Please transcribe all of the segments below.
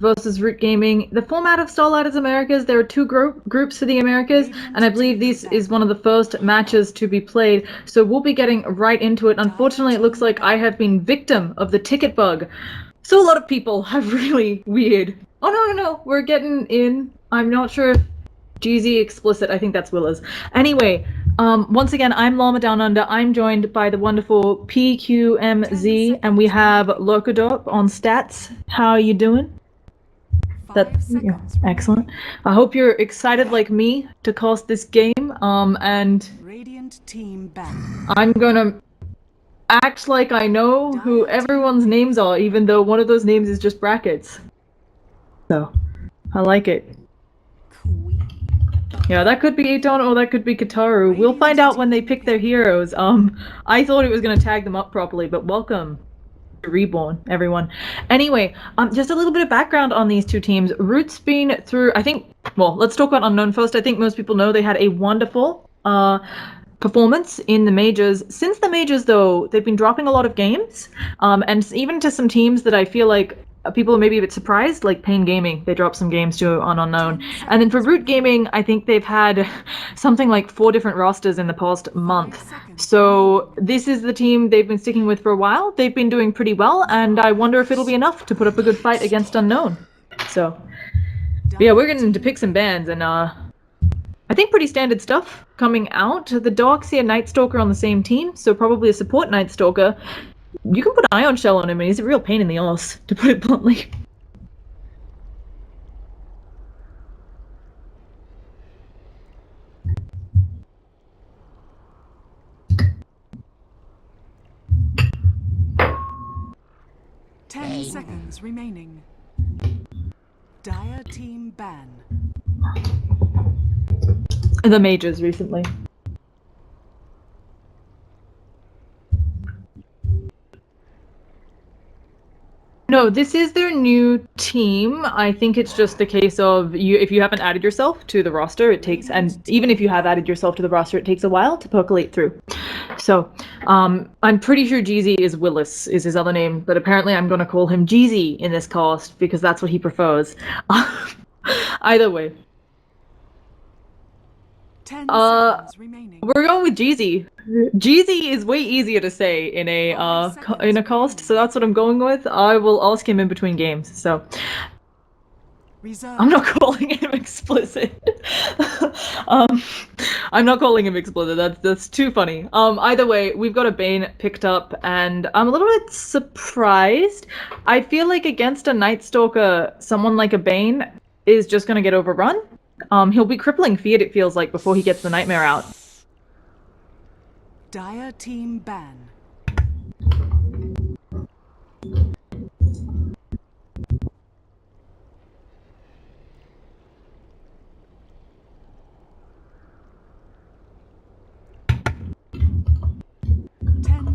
versus Root Gaming. The format of Starladder's Americas, there are two groups for the Americas, and I believe this is one of the first matches to be played, so we'll be getting right into it. Unfortunately, it looks like I have been victim of the ticket bug. So a lot of people have really weird... Oh, no, we're getting in. I'm not sure if GZ explicit, I think that's Willa's. Anyway, once again, I'm Llama Down Under. I'm joined by the wonderful PQMZ, and we have Locodop on stats. How are you doing? Excellent. I hope you're excited like me to cast this game. And Radiant team back. I'm gonna act like I know who everyone's names are, even though one of those names is just brackets. So, I like it. Yeah, that could be Aton or that could be Kataru. We'll find out when they pick their heroes. I thought it was gonna tag them up properly, but welcome. Reborn, everyone. Anyway, just a little bit of background on these two teams. Root's been through, I think, well, let's talk about Unknown first. I think most people know they had a wonderful performance in the majors. Since the majors, though, they've been dropping a lot of games, and even to some teams that I feel like people are maybe a bit surprised, like Pain Gaming, they dropped some games to on Unknown. And then for Root Gaming, I think they've had something like 4 different rosters in the past month. So this is the team they've been sticking with for a while. They've been doing pretty well, and I wonder if it'll be enough to put up a good fight against Unknown. So, yeah, we're getting into picks and bans, and I think pretty standard stuff coming out. The Darkseer and Night Stalker on the same team, so probably a support Night Stalker. You can put an Ion Shell on him, and he's a real pain in the ass, to put it bluntly. Ten seconds remaining. Dire team ban. The majors recently. No, this is their new team. I think it's just a case of if you haven't added yourself to the roster, it takes, and even if you have added yourself to the roster, it takes a while to percolate through. So, I'm pretty sure Jeezy is Willis, is his other name, but apparently I'm gonna call him Jeezy in this cast because that's what he prefers. Either way. 10 seconds remaining. We're going with Jeezy. Jeezy is way easier to say in a cast, so that's what I'm going with. I will ask him in between games. So I'm not calling him explicit. I'm not calling him explicit. That's too funny. Either way, we've got a Bane picked up, and I'm a little bit surprised. I feel like against a Night Stalker, someone like a Bane is just gonna get overrun. He'll be crippling feared, it feels like, before he gets the Nightmare out. Dire team ban.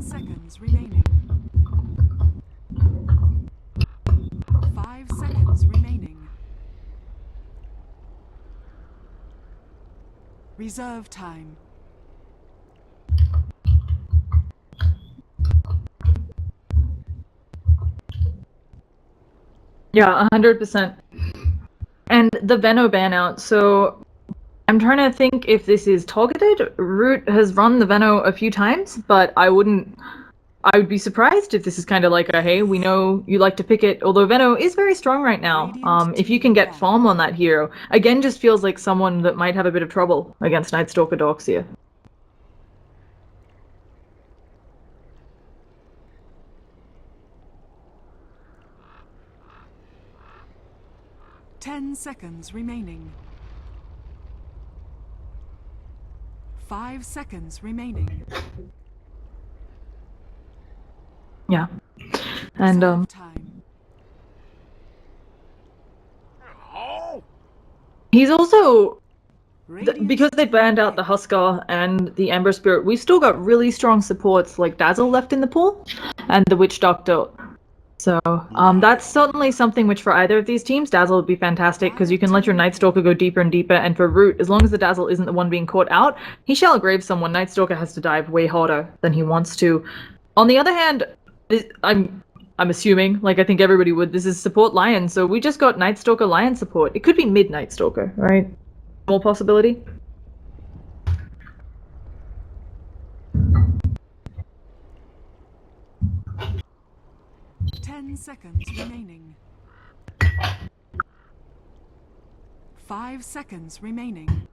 Seconds remaining. 5 seconds remaining. Reserve time. Yeah, 100%. And the Veno ban out, so I'm trying to think if this is targeted. Root has run the Veno a few times, but I would be surprised if this is kind of like a, hey, we know you like to pick it, although Veno is very strong right now. If you can get farm on that hero, again, just feels like someone that might have a bit of trouble against Night Stalker Darkseer. Ten seconds remaining. 5 seconds remaining. Yeah. And he's also because they banned out the Huskar and the Ember Spirit, we've still got really strong supports like Dazzle left in the pool and the Witch Doctor. So that's certainly something which for either of these teams, Dazzle would be fantastic because you can let your Night Stalker go deeper and deeper, and for Root, as long as the Dazzle isn't the one being caught out, he shall grave someone. Night Stalker has to dive way harder than he wants to. On the other hand, I'm assuming. Like, I think everybody would. This is support Lion, so we just got Night Stalker Lion support. It could be mid Night Stalker, right? Small possibility. 10 seconds remaining. 5 seconds remaining.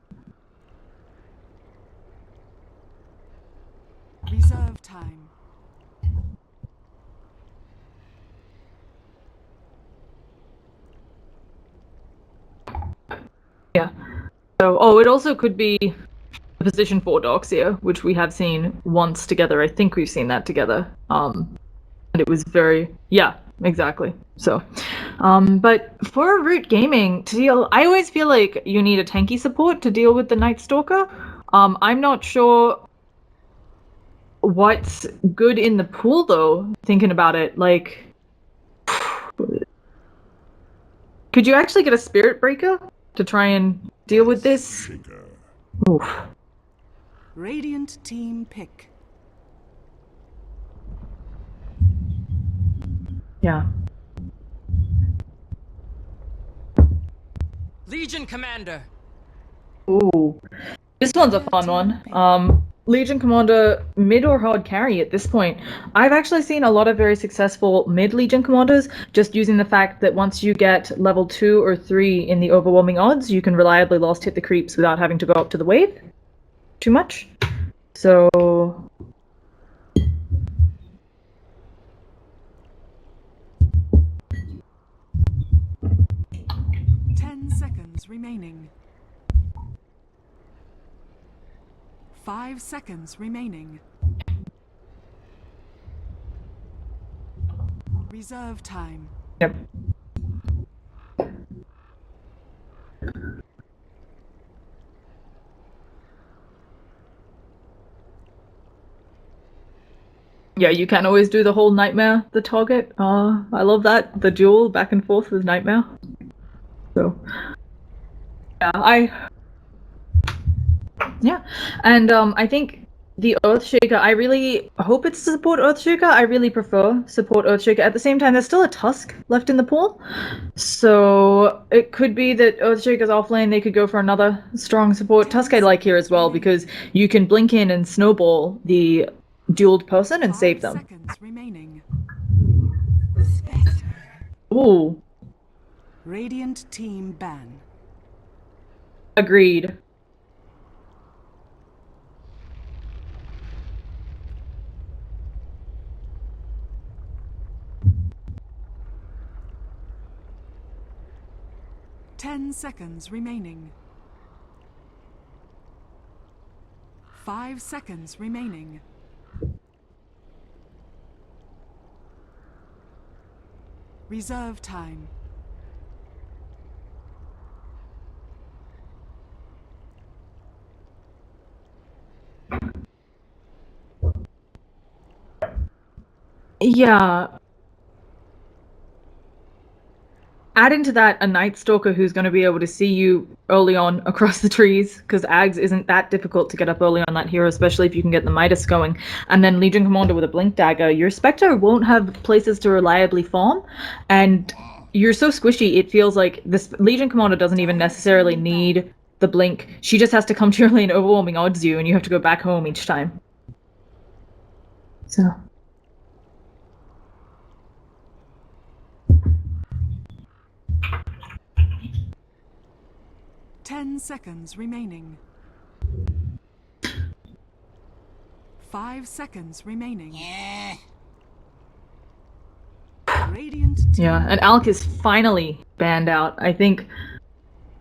Reserve time. Yeah. So, oh, it also could be the position 4 Doxia, which we have seen once together. I think we've seen that together. And it was very, yeah, exactly. So, but for Root Gaming to deal, I always feel like you need a tanky support to deal with the Night Stalker. I'm not sure what's good in the pool though, thinking about it. Like, could you actually get a Spirit Breaker to try and deal with this? Oof. Radiant team pick. Yeah. Legion Commander. Ooh. This one's a fun one. Legion Commander, mid or hard carry at this point. I've actually seen a lot of very successful mid Legion Commanders just using the fact that once you get level 2 or 3 in the overwhelming odds, you can reliably last hit the creeps without having to go up to the wave too much. So... 10 seconds remaining. 5 seconds remaining. Reserve time. Yep. Yeah, you can always do the whole Nightmare, the target. I love that. The duel back and forth with Nightmare. So, yeah, and I think the Earthshaker, I really hope it's to support Earthshaker. I really prefer support Earthshaker. At the same time, there's still a Tusk left in the pool. So it could be that Earthshaker's offlane, they could go for another strong support. Tusk I like here as well, because you can blink in and snowball the dueled person and save them. 5 seconds remaining. Ooh, Radiant team ban. agreed. Ten seconds remaining. 5 seconds remaining. Reserve time. Yeah. Add into that a Night Stalker who's going to be able to see you early on across the trees, because Ags isn't that difficult to get up early on that hero, especially if you can get the Midas going. And then Legion Commander with a Blink Dagger. Your Spectre won't have places to reliably farm, and you're so squishy, it feels like this Legion Commander doesn't even necessarily need the Blink. She just has to come to your lane, overwhelming odds you, and you have to go back home each time. So... 10 seconds remaining. 5 seconds remaining. Radiant team. Yeah, and Alk is finally banned out. I think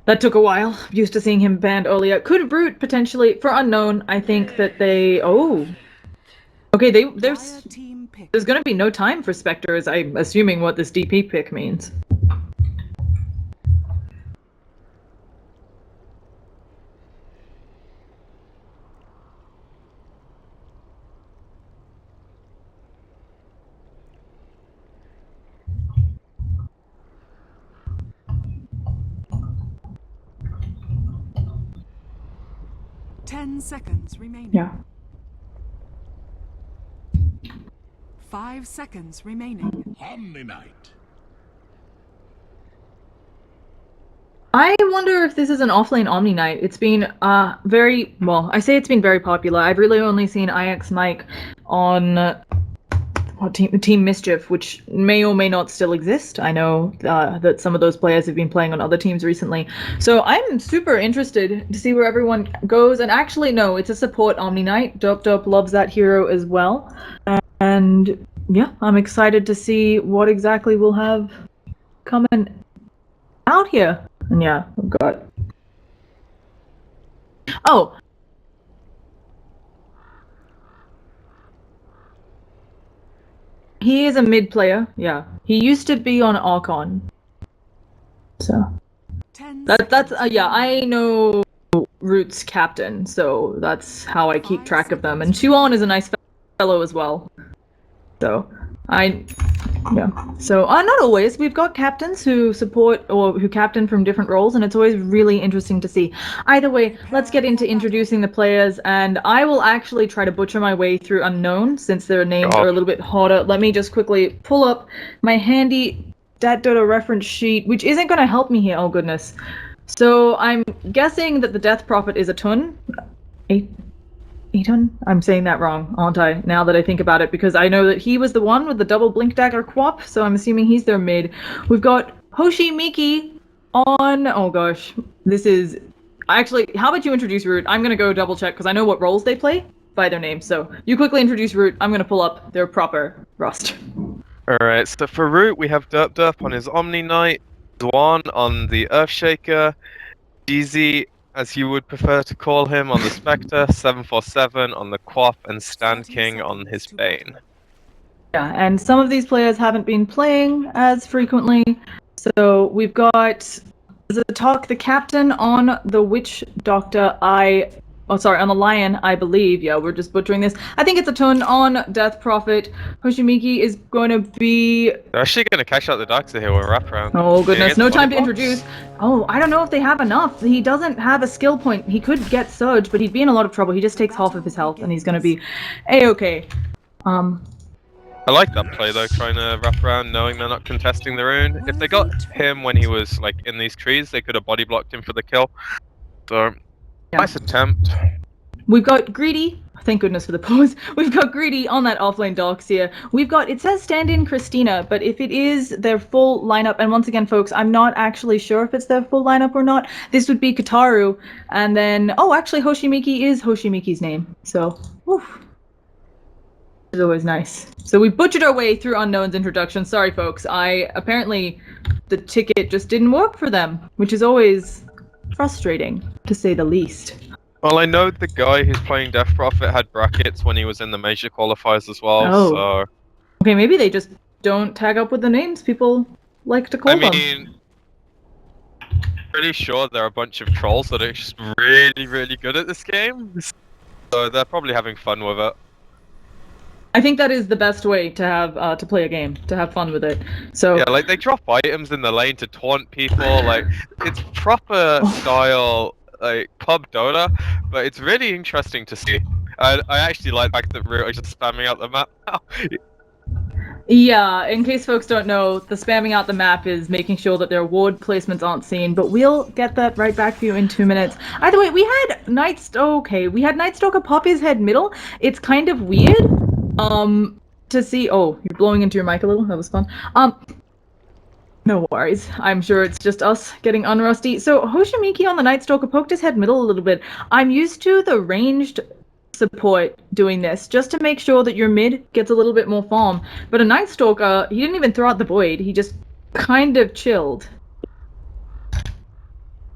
that took a while. I'm used to seeing him banned earlier. Could Root potentially for Unknown. I think that they okay, there's Team pick. going to be no time for Spectres. I'm assuming what this DP pick means. Ten seconds remaining. Yeah. 5 seconds remaining. Omni Knight. I wonder if this is an offlane Omni Knight. It's been very well. I say it's been very popular. I've really only seen IX Mike on Team Mischief, which may or may not still exist. I know that some of those players have been playing on other teams recently. So I'm super interested to see where everyone goes. And actually, no, it's a support Omni Knight. Dope loves that hero as well. And yeah, I'm excited to see what exactly we'll have coming out here. And yeah, I've got... Oh! He is a mid player, yeah. He used to be on Archon. So... That's yeah, I know Root's captain, so that's how I keep track of them. And Chuan is a nice fellow as well. So, yeah. So, not always. We've got captains who support or who captain from different roles, and it's always really interesting to see. Either way, let's get into introducing the players, and I will actually try to butcher my way through Unknown, since their names are a little bit harder. Let me just quickly pull up my handy Dat.Dota reference sheet, which isn't going to help me here, oh goodness. So, I'm guessing that the Death Prophet is a Tun. Etun? I'm saying that wrong, aren't I? Now that I think about it, because I know that he was the one with the double blink dagger quap, so I'm assuming he's their mid. We've got Hoshi Miki on... Oh gosh, this is... Actually, how about you introduce Root? I'm gonna go double check, because I know what roles they play by their names, so you quickly introduce Root. I'm gonna pull up their proper roster. Alright, so for Root, we have Derp on his Omni Knight, Zwan on the Earthshaker, DZ, as you would prefer to call him, on the Spectre, 747 on the Quap, and Stand King on his Bane. Yeah, and some of these players haven't been playing as frequently, so we've got Zatok, the captain, on the Witch Doctor, on the Lion, I believe. Yeah, we're just butchering this. I think it's a Tun on Death Prophet. Hoshimiki is going to be... They're actually going to cash out the Doctor here with wraparound. Oh goodness, no time to introduce. Oh, I don't know if they have enough. He doesn't have a skill point. He could get Surge, but he'd be in a lot of trouble. He just takes half of his health, and he's going to be A-okay. I like that play though, trying to wrap around knowing they're not contesting the rune. If they got him when he was like in these trees, they could have body blocked him for the kill. So, yeah. Nice attempt. We've got Greedy. Thank goodness for the pause. We've got Greedy on that offlane Doxia. We've got, it says stand-in Christina, but if it is their full lineup, and once again, folks, I'm not actually sure if it's their full lineup or not, this would be Kataru, and then, oh, actually, Hoshimiki is Hoshimiki's name, so, woof. It's always nice. So we butchered our way through Unknown's introduction. Sorry, folks. Apparently, the ticket just didn't work for them, which is always frustrating, to say the least. Well, I know the guy who's playing Death Prophet had brackets when he was in the major qualifiers as well, so... Okay, maybe they just don't tag up with the names people like to call them. I mean, pretty sure there are a bunch of trolls that are just really, really good at this game, so they're probably having fun with it. I think that is the best way to have to play a game, to have fun with it. So yeah, like they drop items in the lane to taunt people. Like it's proper style, like pub Dota, but it's really interesting to see. I actually like the fact that Root are just spamming out the map now. Yeah, in case folks don't know, the spamming out the map is making sure that their ward placements aren't seen, but we'll get that right back for you in 2 minutes. Either way, we had Nightstalker pop his head middle. It's kind of weird. To see... Oh, you're blowing into your mic a little? That was fun. No worries. I'm sure it's just us getting unrusty. So, Hoshimiki on the Nightstalker poked his head middle a little bit. I'm used to the ranged support doing this, just to make sure that your mid gets a little bit more farm. But a Nightstalker, he didn't even throw out the void. He just kind of chilled.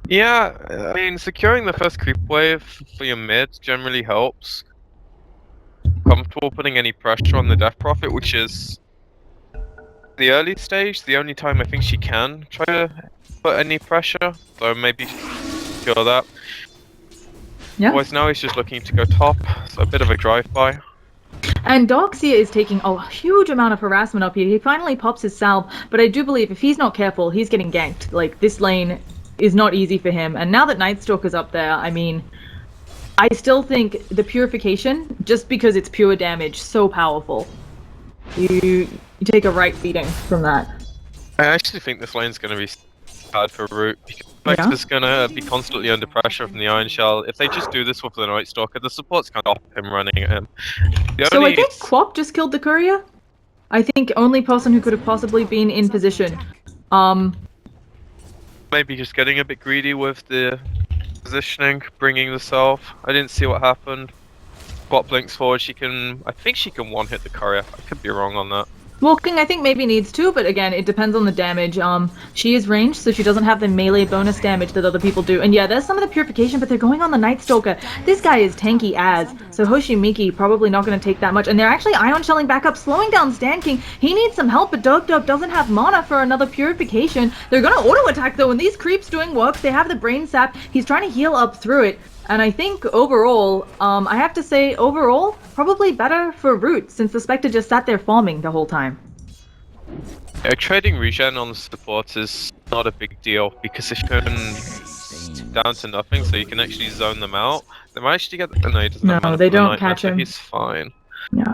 Yeah, I mean, securing the first creep wave for your mid generally helps. Comfortable putting any pressure on the Death Prophet, which is the early stage, the only time I think she can try to put any pressure, so maybe secure that. Yeah. Otherwise now he's just looking to go top, so a bit of a drive-by. And Doxia is taking a huge amount of harassment up here. He finally pops his salve, but I do believe if he's not careful, he's getting ganked. Like, this lane is not easy for him, and now that Nightstalker's up there, I mean... I still think the purification, just because it's pure damage, so powerful. You take a right beating from that. I actually think this lane's going to be bad for Root, because Spectre's going to be constantly under pressure from the Iron Shell. If they just do this with the Night Stalker, the support's going to stop him running at him. So I think Quap just killed the courier? I think only person who could have possibly been in position. Maybe just getting a bit greedy with the positioning, bringing the self. I didn't see what happened. Quap blinks forward, I think she can one-hit the courier. I could be wrong on that. Walking, I think maybe needs to, but again, it depends on the damage. She is ranged, so she doesn't have the melee bonus damage that other people do. And yeah, there's some of the purification, but they're going on the Night Stalker. This guy is tanky as, so Hoshimiki probably not going to take that much. And they're actually ion shelling back up, slowing down Stan King. He needs some help, but Dub doesn't have mana for another purification. They're going to auto attack though, and these creeps doing work. They have the brain sap. He's trying to heal up through it. And I think overall, I have to say, overall, probably better for Root, since the Spectre just sat there farming the whole time. Yeah, trading regen on the supports is not a big deal, because if you can down to nothing, so you can actually zone them out, they might actually get... No, he doesn't have mana they for the don't nightmare, catch so him. he's fine. Yeah.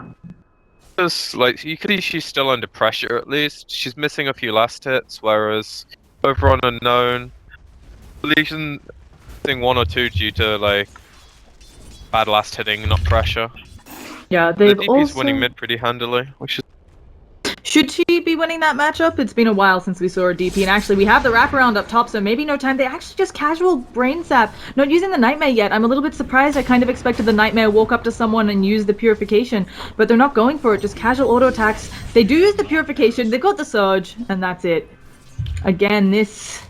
Because, like, you could see she's still under pressure at least. She's missing a few last hits, whereas over on Unknown, Legion missing 1 or 2 due to, like, bad last hitting, not pressure. Yeah, they've the DP's also... winning mid pretty handily, which is... Should she be winning that matchup? It's been a while since we saw a DP, and actually we have the wraparound up top, so maybe no time. They actually just casual brain sap. Not using the Nightmare yet. I'm a little bit surprised. I kind of expected the Nightmare walk up to someone and use the Purification, but they're not going for it. Just casual auto attacks. They do use the Purification. They got the Surge, and that's it. Again, this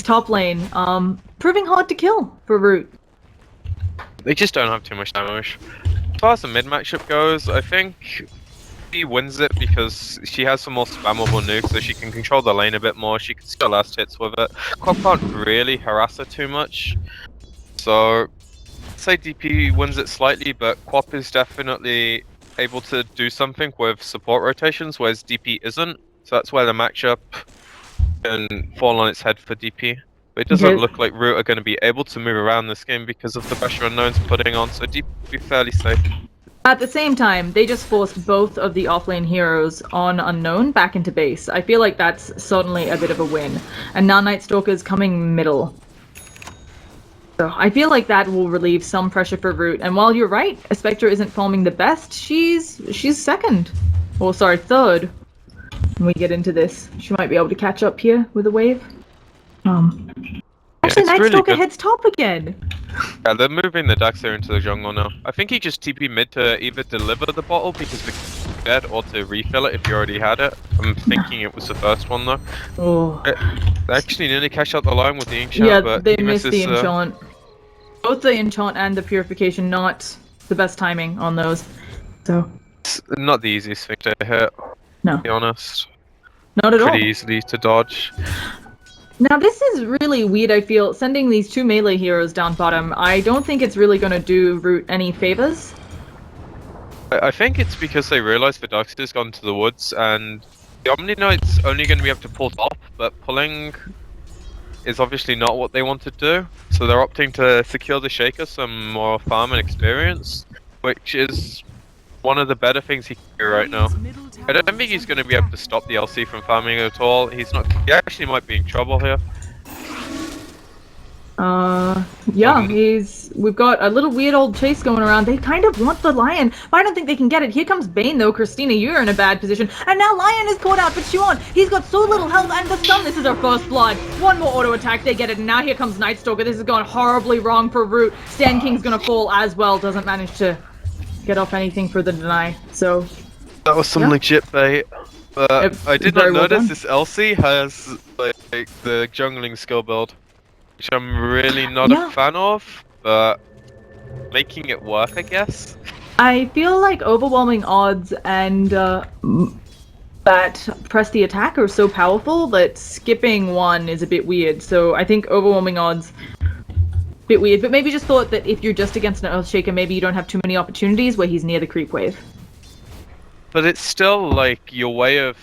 top lane, proving hard to kill for Root. They just don't have too much damage. As far as the mid matchup goes, I think she wins it because she has some more spammable nukes, so she can control the lane a bit more. She can still last hits with it. Quap can't really harass her too much, so I'd say DP wins it slightly, but Quap is definitely able to do something with support rotations, whereas DP isn't. So that's where the matchup can fall on its head for DP. But it doesn't look like Root are going to be able to move around this game because of the pressure Unknown's putting on, so DP will be fairly safe. At the same time, they just forced both of the offlane heroes on Unknown back into base. I feel like that's certainly a bit of a win. And now Night Stalker's coming middle. So I feel like that will relieve some pressure for Root. And while you're right, Spectre isn't farming the best, she's second. Or sorry, third. When we get into this, she might be able to catch up here with a wave. Actually, Night really Stalker good. heads top again. Yeah, they're moving the Daxter into the jungle now. I think he just TP mid to either deliver the bottle because the dead, or to refill it if you already had it. I'm thinking it was the first one though. Oh. They actually nearly cashed out the line with the enchant, Yeah, but they he missed misses, the enchant. Both the enchant and the purification, not the best timing on those. So. It's not the easiest thing to hit, No. to be honest. Not at all. Pretty easily to dodge. Now this is really weird, I feel, sending these 2 melee heroes down bottom. I don't think it's really going to do Root any favors. I think it's because they realised the Daxter's gone to the woods, and the Omni Knight's only going to be able to pull top, but pulling is obviously not what they want to do. So they're opting to secure the Shaker some more farm and experience, which is one of the better things he can do right now. I don't think he's going to be able to stop the LC from farming at all. He actually might be in trouble here. Yeah, we've got a little weird old chase going around. They kind of want the Lion, but I don't think they can get it. Here comes Bane though. Christina, you're in a bad position. And now Lion is caught out, but Xuan, he's got so little health, and the stun, this is our first blood. One more auto attack, they get it, and now here comes Night Stalker. This has gone horribly wrong for Root. Stan King's gonna fall as well, doesn't manage to get off anything for the deny, so... That was some legit bait, but I did not notice this LC has like the jungling skill build, which I'm really not a fan of, but making it work, I guess. I feel like overwhelming odds and that press the attack are so powerful that skipping one is a bit weird, so I think overwhelming odds bit weird, but maybe just thought that if you're just against an Earthshaker, maybe you don't have too many opportunities where he's near the creep wave. But it's still like your way of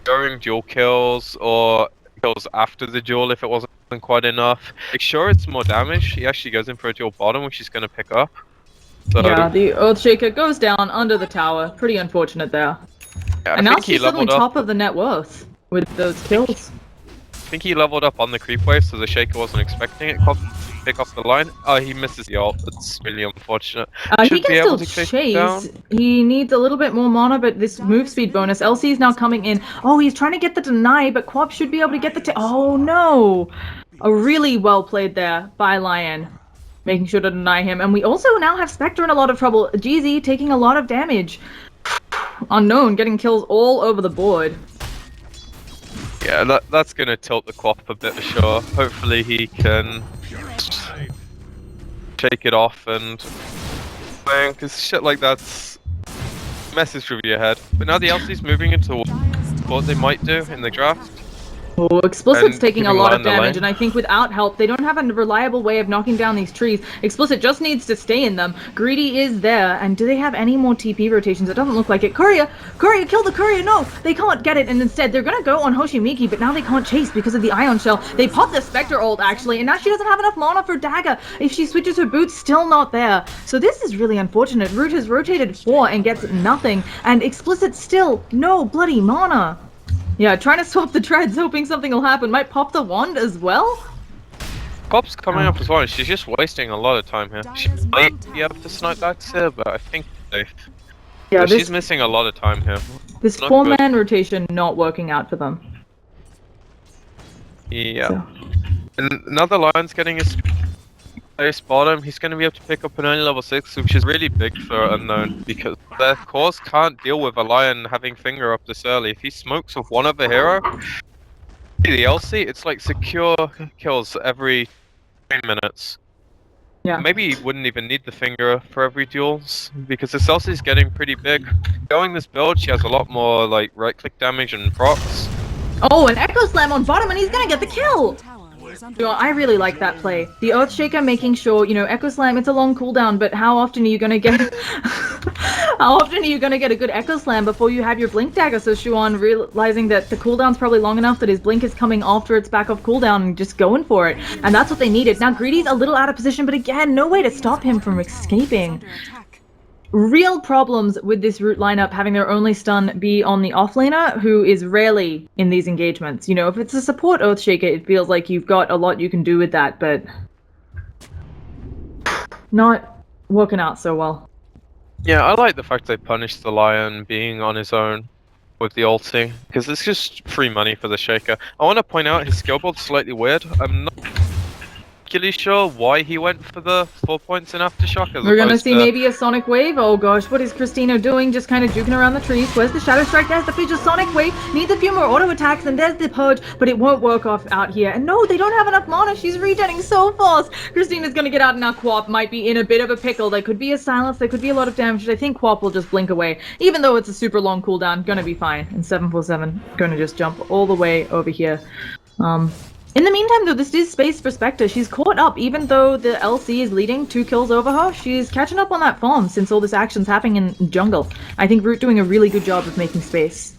scoring dual kills or kills after the duel if it wasn't quite enough. Like, sure, it's more damage. He actually goes in for a dual bottom, which he's going to pick up. So, Yeah, the Earthshaker goes down under the tower. Pretty unfortunate there. yeah, And now she's suddenly top of the net worth with those kills. I think he leveled up on the creep wave, so the Shaker wasn't expecting it. Pick up the line. Oh, he misses the ult. That's really unfortunate. He Should can be able still to chase chase. down. He needs a little bit more mana, but this move speed bonus. LC is now coming in. Oh, he's trying to get the deny, but Quap should be able to get the oh no! A really well played there by Lion. Making sure to deny him. And we also now have Spectre in a lot of trouble. GZ taking a lot of damage. Unknown getting kills all over the board. Yeah, that's gonna tilt the Quap a bit for sure. Hopefully he can shake it off and because shit like that's messes through your head. But now the LC's moving into what they might do in the draft. Oh, Explicit's And taking a keeping lot line of the damage, lane. and I think without help, they don't have a reliable way of knocking down these trees. Explicit just needs to stay in them. Greedy is there, and do they have any more TP rotations? It doesn't look like it. Courier, kill the Courier! No, they can't get it, and instead they're gonna go on Hoshimiki, but now they can't chase because of the Ion Shell. They pop the Spectre ult, actually, and now she doesn't have enough mana for Dagger. If she switches her boots, still not there. So this is really unfortunate. Root has rotated 4 and gets nothing, and Explicit still no bloody mana. Yeah, trying to swap the treads, hoping something will happen. Might pop the wand as well? Quap's coming up as well, and she's just wasting a lot of time here. She might be able to snipe back here, but I think safe. Yeah, But she's missing a lot of time here. This Not 4-man rotation not working out for them. Yeah. So. And another Lion's getting his place bottom. He's going to be able to pick up an early level 6, which is really big for Unknown, because their cores can't deal with a Lion having finger up this early. If he smokes with one other hero, the LC, it's like secure kills every 3 minutes. Yeah. Maybe he wouldn't even need the finger for every duels, because this LC is getting pretty big. Going this build, she has a lot more like right-click damage and procs. Oh, an Echo Slam on bottom, and he's gonna get the kill! You know, I really like that play. The Earthshaker making sure, you know, Echo Slam, it's a long cooldown, but how often are you gonna get... how often are you gonna get a good Echo Slam before you have your Blink Dagger? So Xuan realizing that the cooldown's probably long enough that his Blink is coming after it's back off cooldown and just going for it. And that's what they needed. Now Greedy's a little out of position, but again, no way to stop him from escaping. Real problems with this Root lineup having their only stun be on the offlaner, who is rarely in these engagements. You know, if it's a support Earthshaker, it feels like you've got a lot you can do with that, but not working out so well. Yeah, I like the fact they punished the Lion being on his own with the ulti, because it's just free money for the Shaker. I want to point out his skill build's slightly weird. I'm not particularly sure why he went for the 4 points in Aftershock. We're gonna see maybe a Sonic Wave. Oh gosh, what is Christina doing? Just kind of juking around the trees. Where's the Shadow Strike? There's the Fidget Sonic Wave. Needs a few more auto attacks, and there's the Purge, but it won't work off out here. And no, they don't have enough mana. She's regenerating so fast. Christina's gonna get out, and now Quap might be in a bit of a pickle. There could be a silence. There could be a lot of damage. I think Quap will just blink away, even though it's a super long cooldown. Gonna be fine. And 747 gonna just jump all the way over here. In the meantime, though, this is space for Spectre. She's caught up, even though the LC is leading 2 kills over her. She's catching up on that farm since all this action's happening in jungle. I think Root doing a really good job of making space.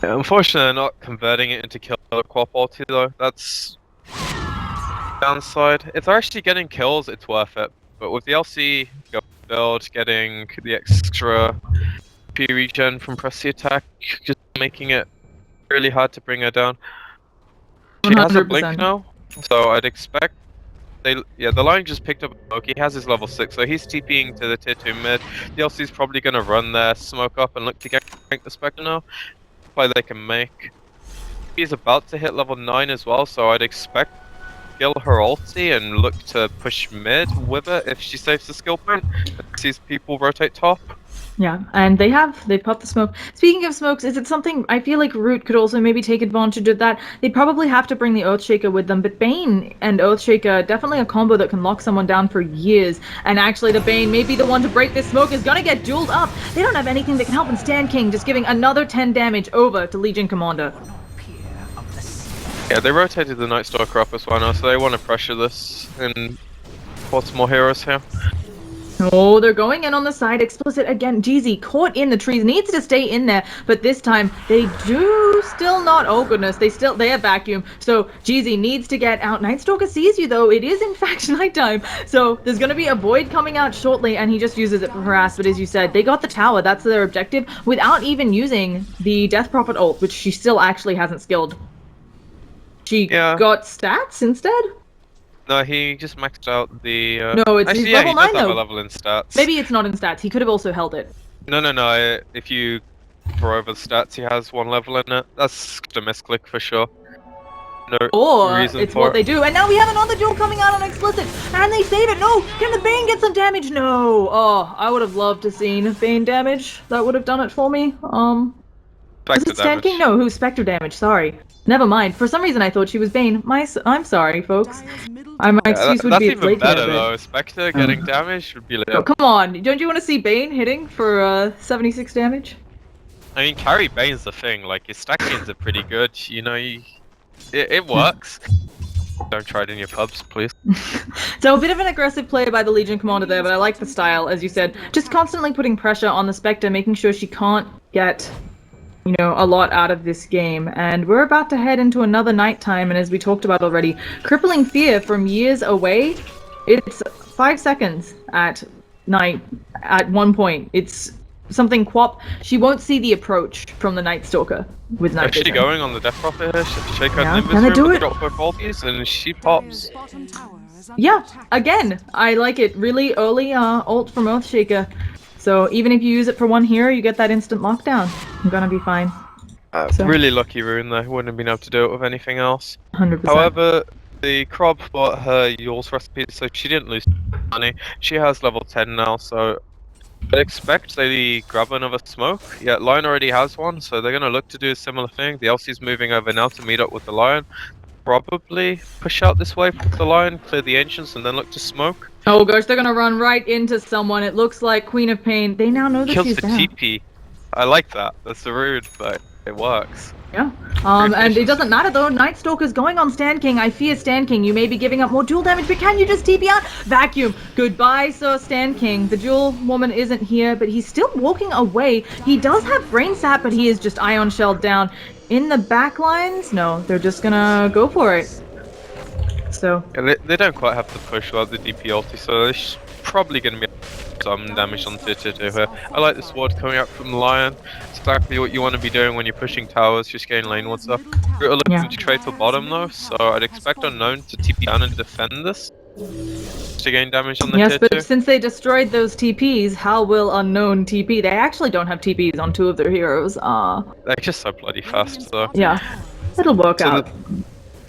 Yeah, unfortunately, they're not converting it into killer Quap ulti though. That's downside. If they're actually getting kills, it's worth it. But with the LC build, getting the extra P regen from press the attack, just making it really hard to bring her down. She has a blink now, so I'd expect the Lion just picked up a smoke. He has his level 6, so he's TPing to the tier 2 mid. The LC's probably gonna run their smoke up and look to get the Spectre now. Play they can make. He's about to hit level 9 as well, so I'd expect kill her ulti and look to push mid with it if she saves the skill point and sees people rotate top. Yeah, and they popped the smoke. Speaking of smokes, is it something I feel like Root could also maybe take advantage of that? They'd probably have to bring the Earthshaker with them, but Bane and Earthshaker, definitely a combo that can lock someone down for years. And actually the Bane may be the one to break this smoke, is gonna get dueled up. They don't have anything that can help, and Stan King just giving another 10 damage over to Legion Commander. Yeah, they rotated the Nightstalker up as well now, so they want to pressure this and put some more heroes here. Oh, they're going in on the side. Explicit again. Jeezy caught in the trees. Needs to stay in there. But this time, they do still not. Oh, goodness. They have vacuum. So, Jeezy needs to get out. Nightstalker sees you, though. It is, in fact, nighttime. So, there's going to be a void coming out shortly, and he just uses it for harass. But as you said, they got the tower. That's their objective without even using the Death Prophet ult, which she still actually hasn't skilled. She got stats instead? No, he just maxed out the. No, it's actually, level 9 he does have though. a level in stats. Maybe it's not in stats. He could have also held it. No. If you throw over the stats, he has 1 level in it. That's a misclick for sure. No Or reason it's for what it. they do. And now we have another duel coming out on Explicit. And they save it. No! Can the Bane get some damage? No! Oh, I would have loved to seen Bane damage. That would have done it for me. Was Spectre it Stan King? No, who's Spectre damage? Sorry. Never mind. For some reason I thought she was Bane. I'm sorry, folks. My excuse would be that's even later, better but... though. Spectre getting damage would be like. Oh, come on. Don't you want to see Bane hitting for 76 damage? I mean, carry Bane's the thing. Like his stack gains are pretty good. You know, it works. Don't try it in your pubs, please. So a bit of an aggressive play by the Legion Commander there, but I like the style, as you said. Just constantly putting pressure on the Spectre, making sure she can't get, you know, a lot out of this game. And we're about to head into another nighttime, and as we talked about already, Crippling Fear from years away, it's 5 seconds at night at one point. It's something Quap. She won't see the approach from the Night Stalker with night vision. Actually going on the Death Prophet here, shake her Yeah, Nimbus can I do room, it? drop both ultis, and she pops. Yeah, again, I like it. Really early ult from Earthshaker. So even if you use it for one hero, you get that instant lockdown. I'm gonna be fine. Really lucky rune though, wouldn't have been able to do it with anything else. 100%. However, the Krob bought her Yule's recipe, so she didn't lose money. She has level 10 now, so I'd expect they grab another smoke. Yeah, Lion already has one, so they're gonna look to do a similar thing. The LC's moving over now to meet up with the Lion. Probably push out this way with the Lion, clear the Ancients, and then look to smoke. Oh gosh, they're gonna run right into someone. It looks like Queen of Pain. They now know that Kills she's the down. TP. I like that. That's a rude, but it works. Yeah. And it doesn't matter though. Night Stalker's going on Stan King. I fear Stan King. You may be giving up more duel damage, but can you just TP out? Vacuum. Goodbye, Sir Stan King. The duel woman isn't here, but he's still walking away. He does have Brain Sap, but he is just Ion Shelled down. In the back lines, no, they're just gonna go for it. So. Yeah, they don't quite have to push without the DP ulti, so they're probably gonna be some damage on tier 2 here. I like the sword coming out from the Lion. It's exactly what you want to be doing when you're pushing towers, just getting lane ward stuff. We're looking to trade for bottom though, so I'd expect Unknown to TP down and defend this. To gain damage on the yes, tier but 2. since they destroyed those TPs, how will Unknown TP? They actually don't have TPs on 2 of their heroes. They're just so bloody fast though. Yeah, it'll work out.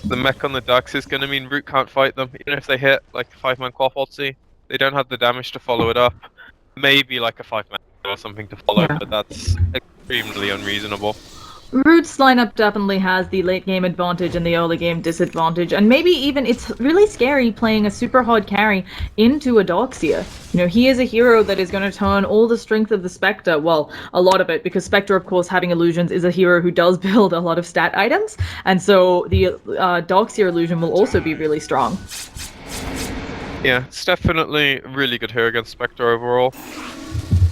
The mech on the Ducks is going to mean Root can't fight them, even if they hit like a 5-man Quaff ulti. They don't have the damage to follow it up. Maybe like a 5-man or something to follow, but that's extremely unreasonable. Root's lineup definitely has the late game advantage and the early game disadvantage, and maybe even it's really scary playing a super hard carry into a U.xiu. You know, he is a hero that is going to turn all the strength of the Spectre, well, a lot of it, because Spectre, of course, having illusions, is a hero who does build a lot of stat items, and so the U.xiu illusion will also be really strong. Yeah, it's definitely a really good hero against Spectre overall.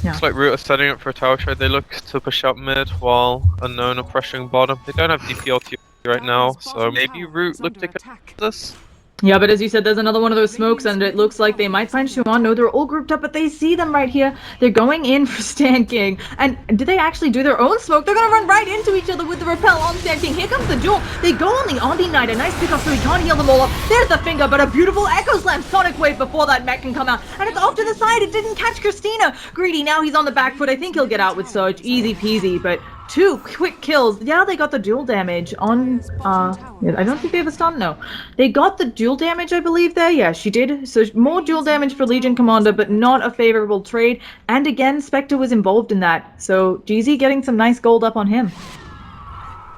Yeah. Looks like Root are setting up for a tower trade. They look to push up mid while Unknown are pressuring bottom. They don't have DP ulti right now, so maybe Root look to get this. Yeah, but as you said, there's another one of those smokes, and it looks like they might find Shuan. No, they're all grouped up, but they see them right here. They're going in for Stan King. And did they actually do their own smoke? They're gonna run right into each other with the repel on Stan King. Here comes the duel. They go on the Omni Knight. A nice pickup, so he can't heal them all up. There's the finger, but a beautiful Echo Slam Sonic Wave before that mech can come out. And it's off to the side. It didn't catch Christina. Greedy, now he's on the back foot. I think he'll get out with Surge. Easy peasy, but 2 quick kills. Yeah, they got the dual damage on, I don't think they have a stun, no. They got the dual damage, I believe, there. Yeah, she did. So more dual damage for Legion Commander, but not a favorable trade. And again, Spectre was involved in that. So GZ getting some nice gold up on him.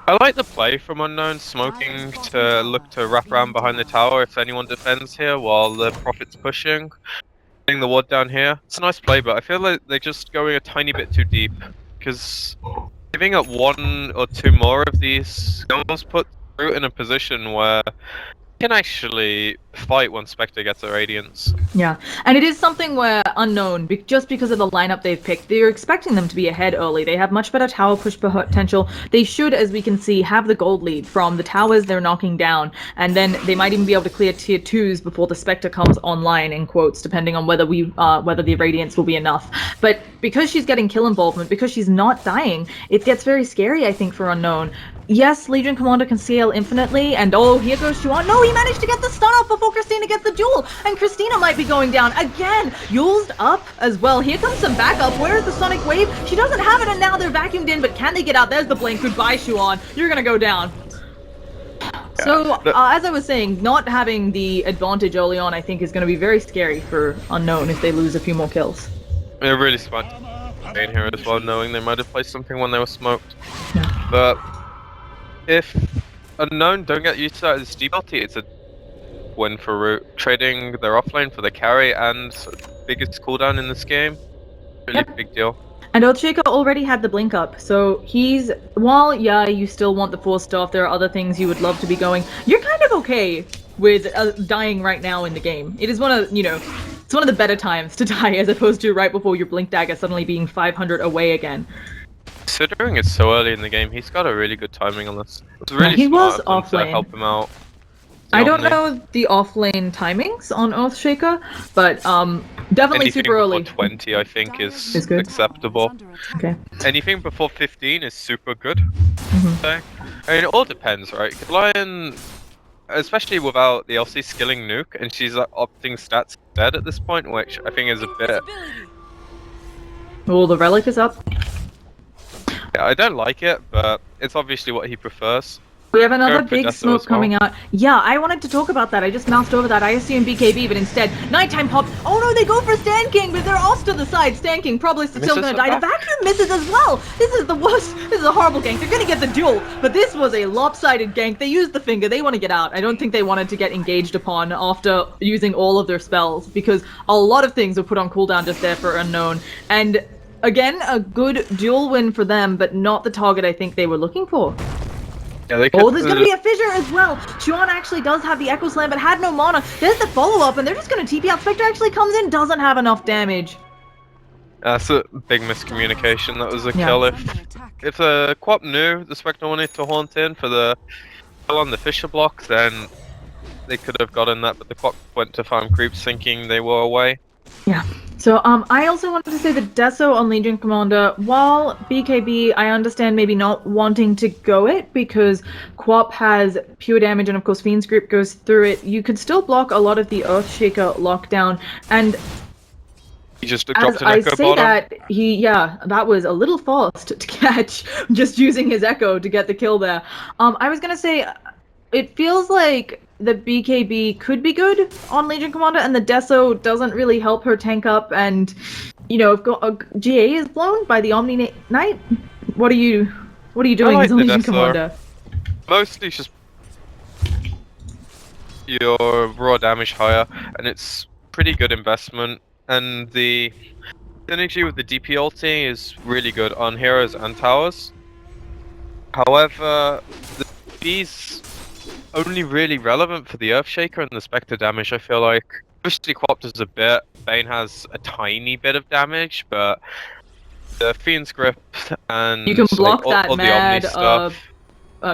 I like the play from Unknown, smoking to look to wrap around behind the tower if anyone defends here while the Prophet's pushing. Getting the ward down here. It's a nice play, but I feel like they're just going a tiny bit too deep. Because giving up 1 or 2 more of these almost put Root in a position where he can actually fight once Spectre gets a Radiance. Yeah, and it is something where Unknown, just because of the lineup they've picked, they're expecting them to be ahead early. They have much better tower push potential. They should, as we can see, have the gold lead from the towers they're knocking down, and then they might even be able to clear tier 2s before the Spectre comes online, in quotes, depending on whether the Radiance will be enough. But because she's getting kill involvement, because she's not dying, it gets very scary, I think, for Unknown. Yes, Legion Commander can scale infinitely, and oh, here goes Xuan. No, he managed to get the stun off before Christina gets the duel, and Christina might be going down again. Yule's up as well. Here comes some backup. Where is the Sonic Wave? She doesn't have it, and now they're vacuumed in, but can they get out? There's the blink. Goodbye, Xuan. You're gonna go down. So, as I was saying, not having the advantage early on, I think, is going to be very scary for Unknown if they lose a few more kills. They're really smart in here as well, knowing they might have placed something when they were smoked. Yeah. But if Unknown don't get used to that as difficulty, it's a win for Root. Trading their offlane for the carry and biggest cooldown in this game, really big deal. And U.xiu already had the blink up, so he's, while, yeah, you still want the 4 stuff, there are other things you would love to be going, you're kind of okay with dying right now in the game. It is one of, it's one of the better times to die as opposed to right before your blink dagger suddenly being 500 away again. Considering it's so early in the game, he's got a really good timing on this. It's really he was smart of them to offlane. help him out. I don't know the offlane timings on U.xiu, but definitely Anything super early. before 20, I think, is good. acceptable. Okay. Anything before 15 is super good. I mean, it all depends, right? Lion, especially without the LC skilling nuke, and she's opting stats dead at this point, which I think is a bit. Oh, the relic is up. Yeah, I don't like it, but it's obviously what he prefers. We have another for big Deso smoke as well. coming out. Yeah, I wanted to talk about that. I just moused over that. I assumed BKB, but instead, nighttime pop. Oh no, they go for Stan King, but they're off to the side. Stan King probably still gonna die. The vacuum misses as well. This is the worst. This is a horrible gank. They're gonna get the duel, but this was a lopsided gank. They used the finger. They want to get out. I don't think they wanted to get engaged upon after using all of their spells, because a lot of things were put on cooldown just there for Unknown. And again, a good duel win for them, but not the target I think they were looking for. Yeah, they could, oh, there's gonna be a fissure as well. Xuan actually does have the Echo Slam, but had no mana. There's the follow-up, and they're just gonna TP out. Spectre actually comes in, doesn't have enough damage. That's a big miscommunication. That was a kill. If the Quap knew the Spectre wanted to haunt in for the kill on the Fisher block, then they could have gotten that, but the Quap went to farm creeps thinking they were away. Yeah. So, I also wanted to say that Deso on Legion Commander, while BKB, I understand maybe not wanting to go it, because Quap has pure damage and of course Fiend's Grip goes through it, you could still block a lot of the Earthshaker lockdown, and He just dropped as an I Echo say bottom. that, that was a little fast to catch, just using his Echo to get the kill there. I was gonna say, it feels like the BKB could be good on Legion Commander, and the Deso doesn't really help her tank up, and, if GA is blown by the Omni Knight, what are you doing like as a the Legion Deso. Commander? Mostly just your raw damage higher, and it's pretty good investment, and the synergy with the DP ulti is really good on heroes and towers. However, the DP's only really relevant for the Earthshaker and the Spectre damage, I feel like. Obviously Quap does a bit, Bane has a tiny bit of damage, but the Fiend's Grip and You can block all that the Omni mad stuff.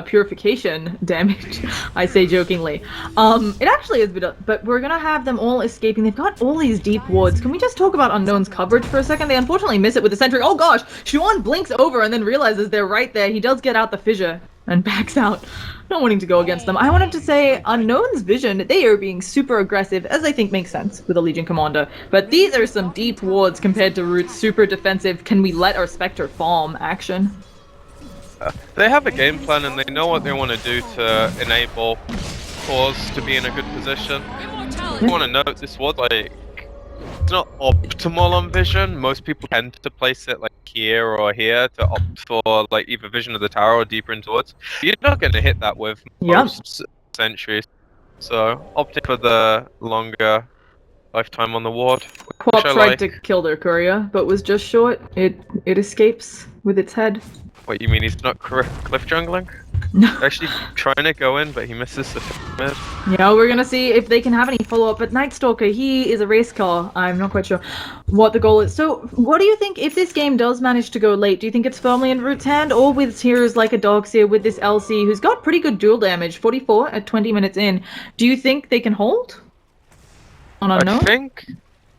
purification damage, I say jokingly. It actually is, but we're gonna have them all escaping. They've got all these deep wards. Can we just talk about Unknown's coverage for a second? They unfortunately miss it with the sentry. Oh gosh, Xuan blinks over and then realizes they're right there. He does get out the fissure and backs out, not wanting to go against them. I wanted to say Unknown's vision, they are being super aggressive, as I think makes sense with a Legion Commander, but these are some deep wards compared to Root's super defensive, can we let our Spectre farm action? They have a game plan and they know what they want to do to enable Cause to be in a good position. I want to note this was like, it's not optimal on vision. Most people tend to place it like here or here to opt for like either vision of the tower or deeper into woods. You're not going to hit that with most sentries. So opting for the longer lifetime on the ward. Quap tried to kill their courier, but was just short. It escapes with its head. What, you mean he's not cliff jungling? Actually trying to go in, but he misses the mid. Yeah, we're gonna see if they can have any follow-up, but Night Stalker, he is a race car. I'm not quite sure what the goal is. So, what do you think, if this game does manage to go late, do you think it's firmly in Root's hand, or with heroes like a Darkseer, with this LC, who's got pretty good duel damage, 44 at 20 minutes in, do you think they can hold? On Unknown? I think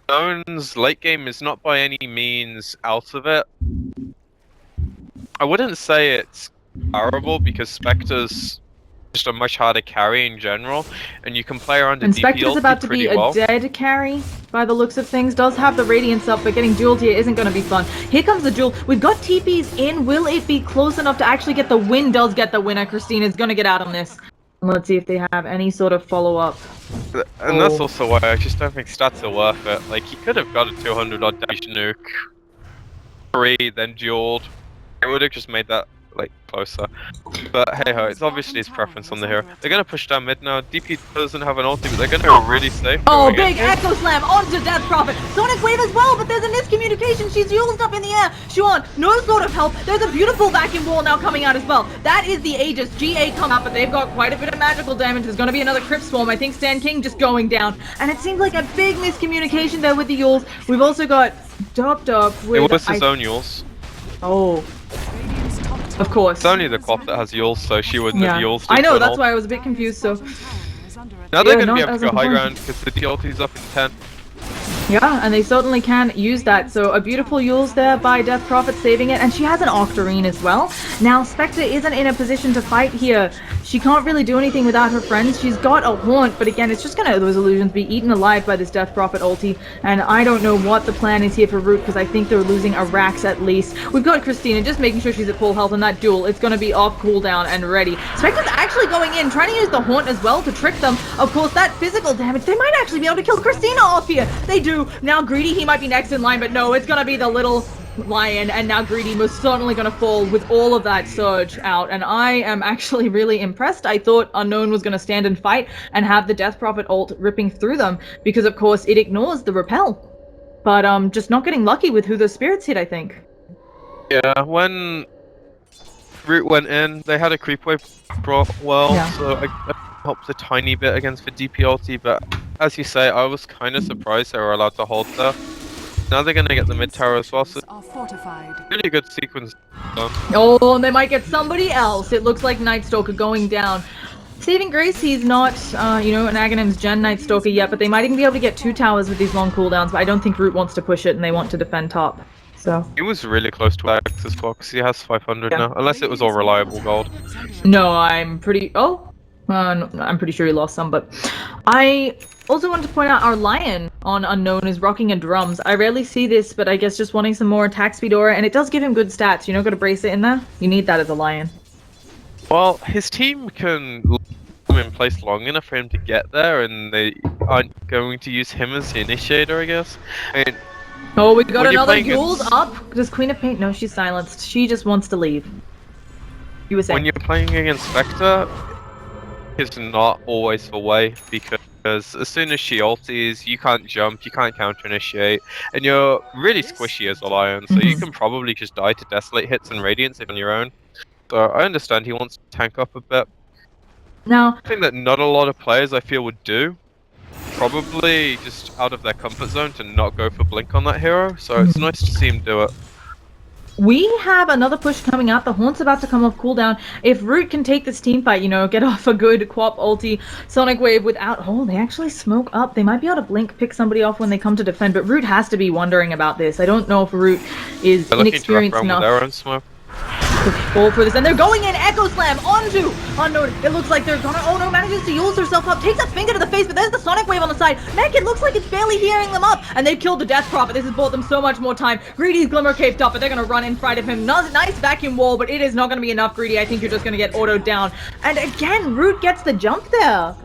Unknown's late game is not by any means out of it. I wouldn't say it's terrible, because Spectre's just a much harder carry in general, and you can play around the And Spectre's DPLT about to be pretty well. a dead carry, by the looks of things. Does have the Radiance up, but getting dueled here isn't going to be fun. Here comes the duel. We've got TPs in. Will it be close enough to actually get the win? Does get the winner. Christina's going to get out on this. Let's see if they have any sort of follow-up. And that's also why I just don't think stats are worth it. Like, he could have got a 200 odd dash nuke, 3, then dueled. It would have just made that, like, closer. But hey ho, it's obviously his preference on the hero. They're gonna push down mid now. DP doesn't have an ulti, but they're gonna go really safe. Oh, big Echo Slam onto Death Prophet. Sonic Wave as well, but there's a miscommunication. She's used up in the air. Xuan, no sort of help. There's a beautiful vacuum wall now coming out as well. That is the Aegis. GA come out, but they've got quite a bit of magical damage. There's gonna be another Crypt Swarm. I think Stan King just going down. And it seems like a big miscommunication there with the Yules. We've also got Dop with... It was his own Yules. Oh. Of course. It's only the Quap that has Yules, so she wouldn't have Yules. I know, that's why I was a bit confused, so... Now they're Yeah, gonna be not able as to go high important. ground, because the DLT's up in 10. Yeah, and they certainly can use that. So a beautiful Yules there by Death Prophet saving it, and she has an Octarine as well. Now Spectre isn't in a position to fight here. She can't really do anything without her friends. She's got a Haunt, but again, it's just gonna, those illusions, be eaten alive by this Death Prophet ulti. And I don't know what the plan is here for Root, because I think they're losing a Rax at least. We've got Christina just making sure she's at full health in that duel. It's gonna be off cooldown and ready. Spectre's actually going in, trying to use the Haunt as well to trick them. Of course, that physical damage, they might actually be able to kill Christina off here. They do. Now Greedy, he might be next in line, but no, it's gonna be the little lion, and now Greedy most certainly gonna fall with all of that surge out, and I am actually really impressed. I thought Unknown was gonna stand and fight and have the Death Prophet ult ripping through them, because of course it ignores the repel. But just not getting lucky with who the spirits hit, I think. Yeah, when Root went in, they had a creep wave brought well, Yeah. so I helped a tiny bit against the DPLT, but as you say, I was kind of surprised they were allowed to hold there. Now they're gonna get the mid tower as well, so Are fortified. really good sequence done. Oh, and they might get somebody else. It looks like Night Stalker going down. Saving Grace, he's not, you know, an Aghanim's Gen Night Stalker yet, but they might even be able to get 2 towers with these long cooldowns, but I don't think Root wants to push it and they want to defend top. So. He was really close to X as well, because he has 500 Yeah. now, unless it was all reliable gold. No, I'm pretty... Oh! No, I'm pretty sure he lost some, but... I also wanted to point out our Lion on Unknown is rocking a drums. I rarely see this, but I guess just wanting some more attack speed aura, and it does give him good stats. You know, got a bracelet in there? You need that as a Lion. Well, his team can leave him in place long enough for him to get there, and they aren't going to use him as the initiator, I guess. I mean, Oh, we got when you're another playing Yules against- up. Does Queen of Paint? No, she's silenced. She just wants to leave. You were saying? when you're playing against Spectre, it's not always the way, because as soon as she ulties, you can't jump, you can't counter-initiate, and you're really squishy as a Lion, so you can probably just die to Desolate hits and Radiance on your own. So I understand he wants to tank up a bit. Now, Thing that not a lot of players I feel would do, probably just out of their comfort zone to not go for Blink on that hero, so it's nice to see him do it. we have another push coming out. The Haunt's about to come off cooldown. If Root can take this team fight, you know, get off a good Quap ulti, Sonic Wave without... Oh, they actually smoke up. They might be able to Blink pick somebody off when they come to defend, but Root has to be wondering about this. I don't know if Root is They're looking to wrap inexperienced around with enough their own smoke. to fall for this. And they're going in Echo Slam onto Unknown. It looks like they're gonna... Oh no, manages to use herself up. Takes a finger to the face, but there's the Sonic Wave on the side. Mech, it looks like it's barely hearing them up. And they've killed the Death Prophet. This has bought them so much more time. Greedy's Glimmer caved up, but they're gonna run in front of him. Nice vacuum wall, but it is not gonna be enough, Greedy. I think you're just gonna get autoed down. And again, Root gets the jump there.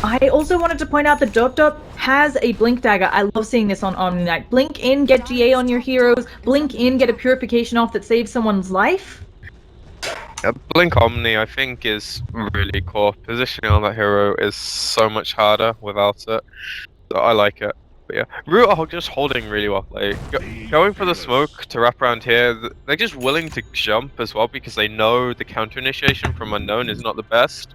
I also wanted to point out that Dop has a Blink Dagger. I love seeing this on Omni-Knight. Blink in, get GA on your heroes. Blink in, get a Purification off that saves someone's life. Blink Omni, I think, is really cool. Positioning on that hero is so much harder without it. So I like it. But yeah, Root are just holding really well. Like going for the smoke to wrap around here. They're just willing to jump as well because they know the counter initiation from Unknown is not the best.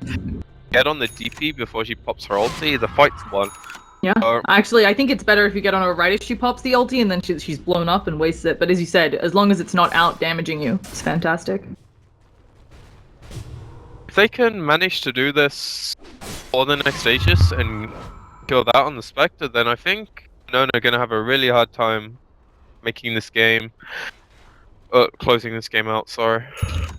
Get on the DP before she pops her ulti. The fight's won. Yeah, actually, I think it's better if you get on her right as she pops the ulti and then she's blown up and wastes it. But as you said, as long as it's not out damaging you, it's fantastic. If they can manage to do this for the next Aegis and kill that on the Spectre, then I think Nona are going to have a really hard time making this game, closing this game out, sorry.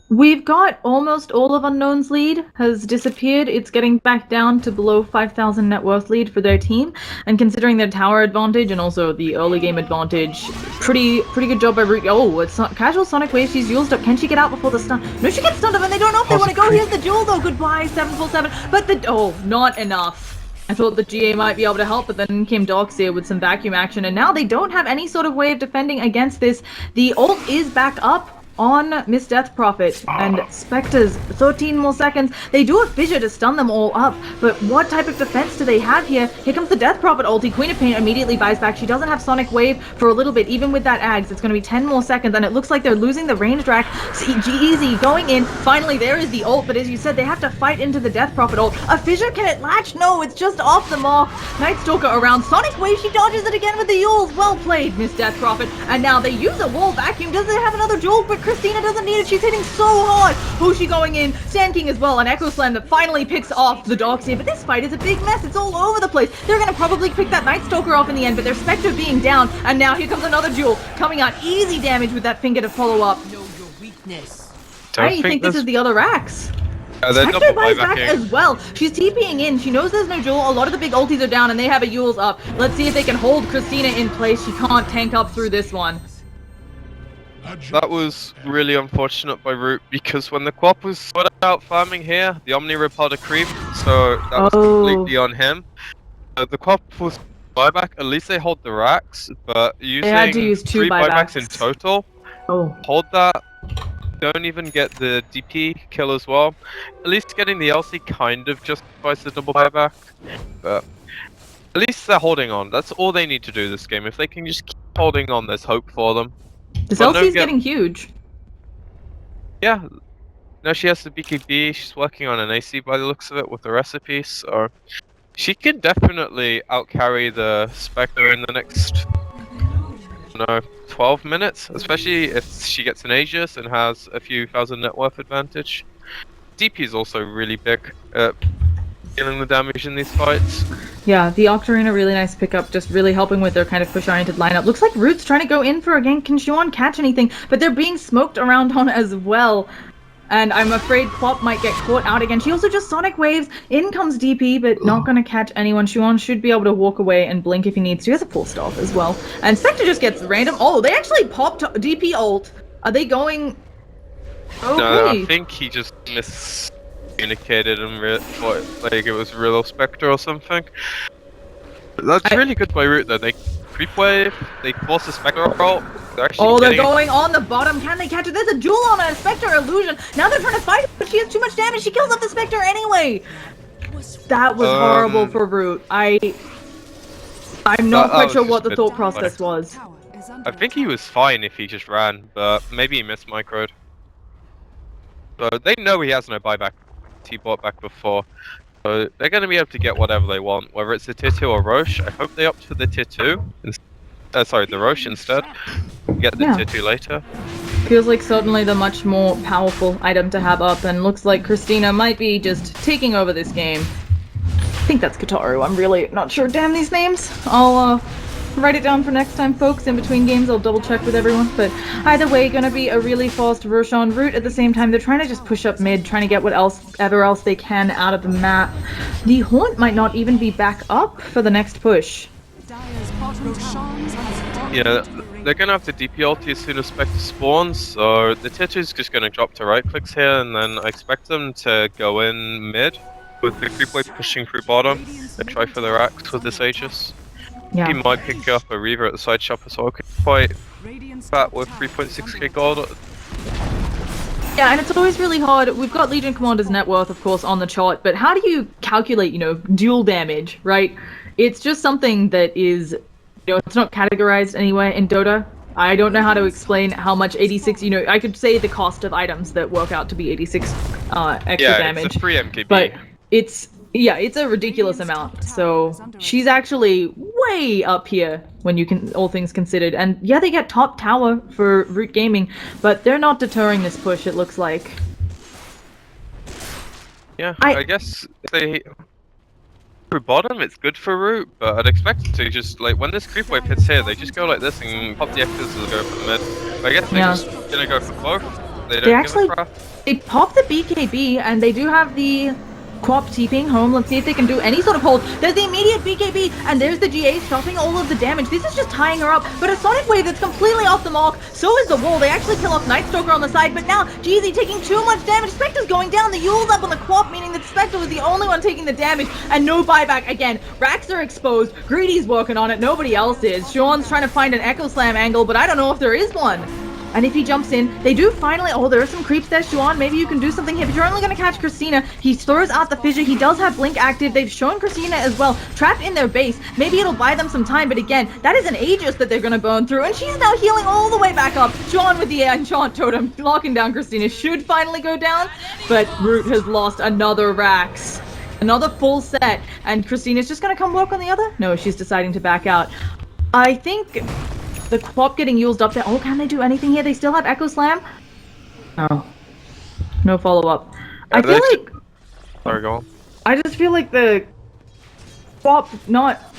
We've got almost all of Unknown's lead has disappeared. It's getting back down to below 5,000 net worth lead for their team. And considering their tower advantage and also the early game advantage, pretty good job by Root. Oh, it's not casual Sonic Wave. She's used up. Can she get out before the stun? No, she gets stunned up and they don't know if they want to go. Here's the duel though. Goodbye, 747. But not enough. I thought the GA might be able to help, but then came u.xiu with some vacuum action, and now they don't have any sort of way of defending against this. The ult is back up on Miss Death Prophet, and Spectres, 13 more seconds. They do a fissure to stun them all up, but what type of defense do they have here? Here comes the Death Prophet ulti. Queen of Pain immediately buys back. She doesn't have Sonic Wave for a little bit, even with that Ags. It's going to be 10 more seconds, and it looks like they're losing the range rack. Easy going in. Finally, there is the ult, but as you said, they have to fight into the Death Prophet ult. A fissure, can it latch? No, it's just off the mark. Night Stalker around. Sonic Wave, she dodges it again with the Yules. Well played, Miss Death Prophet. And now they use a wall vacuum. Does it have another duel? But Christina doesn't need it. She's hitting so hard. Hoshi going in. Sand King as well. An Echo Slam that finally picks off the u.xiu. But this fight is a big mess. It's all over the place. They're going to probably pick that Night Stalker off in the end, but their Spectre being down. And now here comes another duel. Coming out easy damage with that finger to follow up. Know your weakness. I think this is the other Axe. Spectre buys back as well. She's TPing in. She knows there's no duel. A lot of the big ultis are down and they have a Yules up. Let's see if they can hold Christina in place. She can't tank up through this one. That was really unfortunate by Root because when the Quap was sort out farming here, the Omni Rip had a creep, so that was completely on him. The Quap was buyback. At least they hold the racks, but using they had to use 2 3 buybacks in total. Hold that. Don't even get the DP kill as well. At least getting the LC kind of justifies the double buyback, but at least they're holding on. That's all they need to do this game. If they can just keep holding on, there's hope for them. This LC is getting huge. Yeah. No, she has the BKB. She's working on an AC by the looks of it with the recipe, so she can definitely outcarry the Spectre in the next 12 minutes, especially if she gets an Aegis and has a few thousand net worth advantage. DP is also really big at dealing the damage in these fights. Yeah, the Arena, really nice pickup, just really helping with their kind of push-oriented lineup. Looks like Root's trying to go in for a gank. Can Xiuan catch anything? But they're being smoked around on as well. And I'm afraid Quap might get caught out again. She also just Sonic Waves. In comes DP, but not going to catch anyone. Xiuan should be able to walk away and blink if he needs to. He has a full stop as well. And Spectre just gets random. Oh, they actually popped DP ult. Are they going... Okay. No, I think he just miscommunicated and thought like it was real Spectre or something. That's really good by Root though. They creep wave, they force the Spectre ult. They're going on the bottom. Can they catch it? There's a duel on a Spectre illusion. Now they're trying to fight, but she has too much damage. She kills off the Spectre anyway. That was horrible for Root. I'm not quite sure what the thought process was. I think he was fine if he just ran, but maybe he missed microed. So they know he has no buyback. He bought back before. So they're going to be able to get whatever they want, whether it's the tier 2 or Roche. I hope they opt for the tier 2. Sorry, the Roche instead. Get the tier 2 later. Feels like certainly the much more powerful item to have up, and looks like Christina might be just taking over this game. I think that's Kataru. I'm really not sure. Damn these names. I'll write it down for next time, folks. In between games, I'll double check with everyone. But either way, gonna be a really fast Roshan Root. At the same time, they're trying to just push up mid, trying to get whatever else they can out of the map. The Haunt might not even be back up for the next push. Yeah, they're gonna have to DP ulti as soon as Spectre spawns, so the tier 2 is just gonna drop to right clicks here, and then I expect them to go in mid with the creep wave pushing through bottom and try for their axe with this Aegis. Yeah. He might pick up a Reaver at the side shop as well. Could quite fat with 3.6k gold. Yeah, and it's always really hard. We've got Legion Commander's net worth, of course, on the chart, but how do you calculate, dual damage, right? It's just something that is it's not categorized anywhere in Dota. I don't know how to explain how much 86, I could say the cost of items that work out to be 86 extra damage. It's a free MKB. But it's a ridiculous amount. So she's actually way up here when you can, all things considered. And yeah, they get top tower for Root Gaming, but they're not deterring this push, it looks like. Yeah, I guess if they through bottom, it's good for Root, but I'd expect it to just, like, when this creep wave hits here, they just go like this and pop the X's and go for the mid. But I guess they're just gonna go for both. They don't give a crap. They pop the BKB, and they do have the Quap TPing home. Let's see if they can do any sort of hold. There's the immediate BKB, and there's the GA stopping all of the damage. This is just tying her up, but a Sonic Wave that's completely off the mark. So is the wall. They actually kill off Night Stalker on the side, but now Jeezy taking too much damage. Spectre's going down. The Yule's up on the Quap, meaning that Spectre was the only one taking the damage, and no buyback again. Racks are exposed. Greedy's working on it. Nobody else is. Sean's trying to find an Echo Slam angle, but I don't know if there is one. And if he jumps in, they do finally... Oh, there are some creeps there, Xuan. Maybe you can do something here, but you're only going to catch Christina. He throws out the fissure. He does have Blink active. They've shown Christina as well, trapped in their base. Maybe it'll buy them some time, but again, that is an Aegis that they're going to burn through, and she's now healing all the way back up. Xuan with the Enchant Totem, locking down Christina. Should finally go down, but Root has lost another Rax. Another full set, and Christina's just going to come work on the other? No, she's deciding to back out. I think... the Quap getting used up there. Oh, can they do anything here? They still have Echo Slam? No. No follow-up. I feel like... Sorry, go on. I just feel like the Quap not...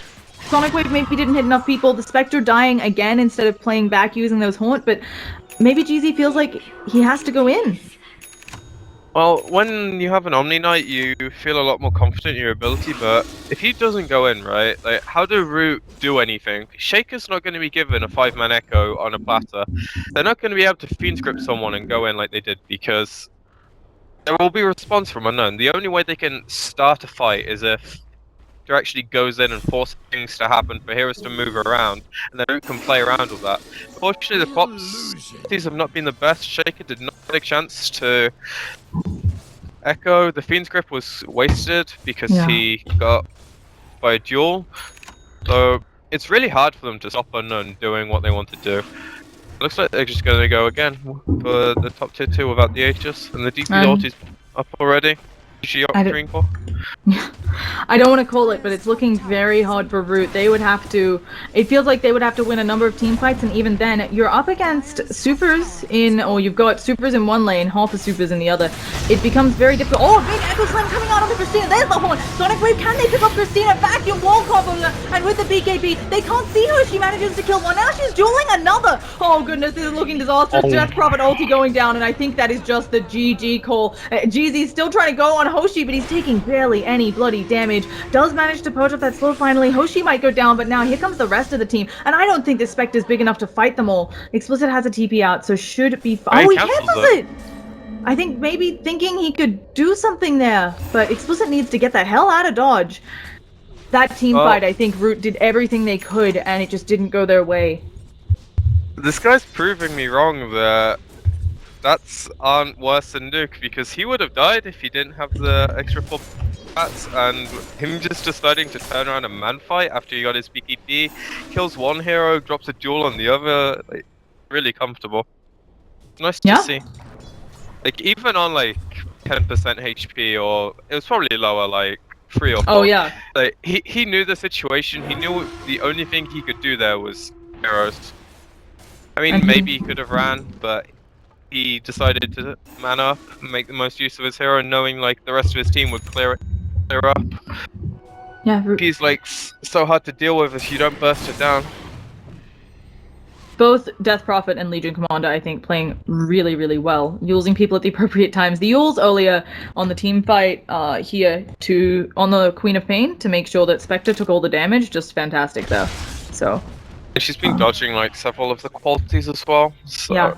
Sonic Wave maybe didn't hit enough people. The Spectre dying again instead of playing back using those Haunt, but maybe GZ feels like he has to go in. Well, when you have an Omni Knight, you feel a lot more confident in your ability, but if he doesn't go in, right, like, how do Root do anything? Shaker's not going to be given a 5-man Echo on a platter. They're not going to be able to Fiend Script someone and go in like they did, because there will be a response from Unknown. The only way they can start a fight is if Shaker actually goes in and forces things to happen for heroes to move around, and then Root can play around with that. Fortunately, the Quaps have not been the best. Shaker did not get a chance to Echo. The Fiend's Grip was wasted because he got by a duel. So it's really hard for them to stop Unknown doing what they want to do. Looks like they're just going to go again for the top tier 2 without the Aegis, and the DP ult is up already. I don't want to call it, but it's looking very hard for Root. They would have to... It feels like they would have to win a number of team fights, and even then, you're up against supers in... Or you've got supers in one lane, half of supers in the other. It becomes very difficult. Oh, big Echo Slam coming out onto Christina. There's the horn. Sonic Wave, can they pick up Christina? Vacuum wall combo, and with the BKB, they can't see her. She manages to kill one. Now she's dueling another. Oh, goodness, this is looking disastrous. Death Prophet ulti going down, and I think that is just the GG call. GZ's still trying to go on Hoshi, but he's taking barely any bloody damage. Does manage to poach up that slow finally. Hoshi might go down, but now here comes the rest of the team. And I don't think this Spectre is big enough to fight them all. Explicit has a TP out, so should be fine. Oh, he cancels it! I think maybe thinking he could do something there, but Explicit needs to get the hell out of Dodge. That team fight, I think Root did everything they could, and it just didn't go their way. This guy's proving me wrong that stats aren't worse than Nuke, because he would have died if he didn't have the extra 4 bats, and him just deciding to turn around a man fight after he got his BKB, kills one hero, drops a duel on the other, like, really comfortable. Nice to see. Like, even on like 10% HP, or it was probably lower, like 3 or 4. Oh yeah. Like, he knew the situation, he knew the only thing he could do there was heroes. I mean, maybe he could have ran, but he decided to man up and make the most use of his hero, knowing like the rest of his team would clear up. Yeah, he's like so hard to deal with if you don't burst it down. Both Death Prophet and Legion Commander, I think, playing really, really well, using people at the appropriate times. The Yules earlier on the team fight here on the Queen of Pain to make sure that Spectre took all the damage, just fantastic there. So. And she's been dodging like several of the qualities as well. So. Yeah.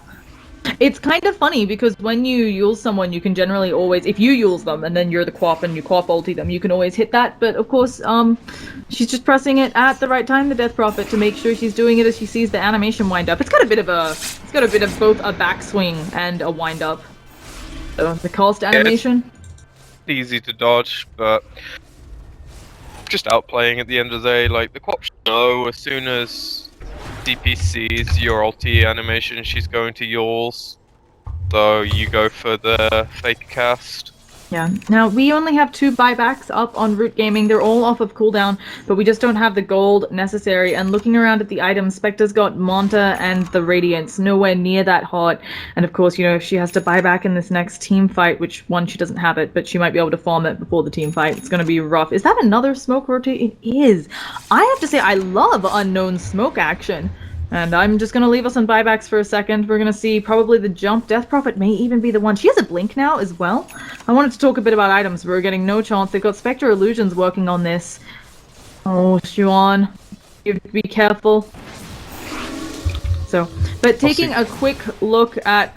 It's kind of funny because when you Yule someone, you can generally always, if you Yules them and then you're the Quap and you Quap ulti them, you can always hit that. But of course, she's just pressing it at the right time, the Death Prophet, to make sure she's doing it as she sees the animation wind up. It's got a bit of both a backswing and a wind up. So the cost animation. Easy to dodge, but just outplaying at the end of the day. Like, the co-op know as soon as DP sees your ulti animation, she's going to yours. So you go for the fake cast. Yeah. Now, we only have 2 buybacks up on Root Gaming. They're all off of cooldown, but we just don't have the gold necessary. And looking around at the items, Spectre's got Monta and the Radiance, nowhere near that hot. And of course, you know, if she has to buy back in this next team fight, which one, she doesn't have it, but she might be able to farm it before the team fight. It's going to be rough. Is that another smoke rotate? It is. I have to say, I love unknown smoke action. And I'm just going to leave us on buybacks for a second. We're going to see probably the jump. Death Prophet may even be the one. She has a blink now as well. I wanted to talk a bit about items. We're getting no chance. They've got Spectre Illusions working on this. Oh, Xuan. You have to be careful. So, but taking a quick look at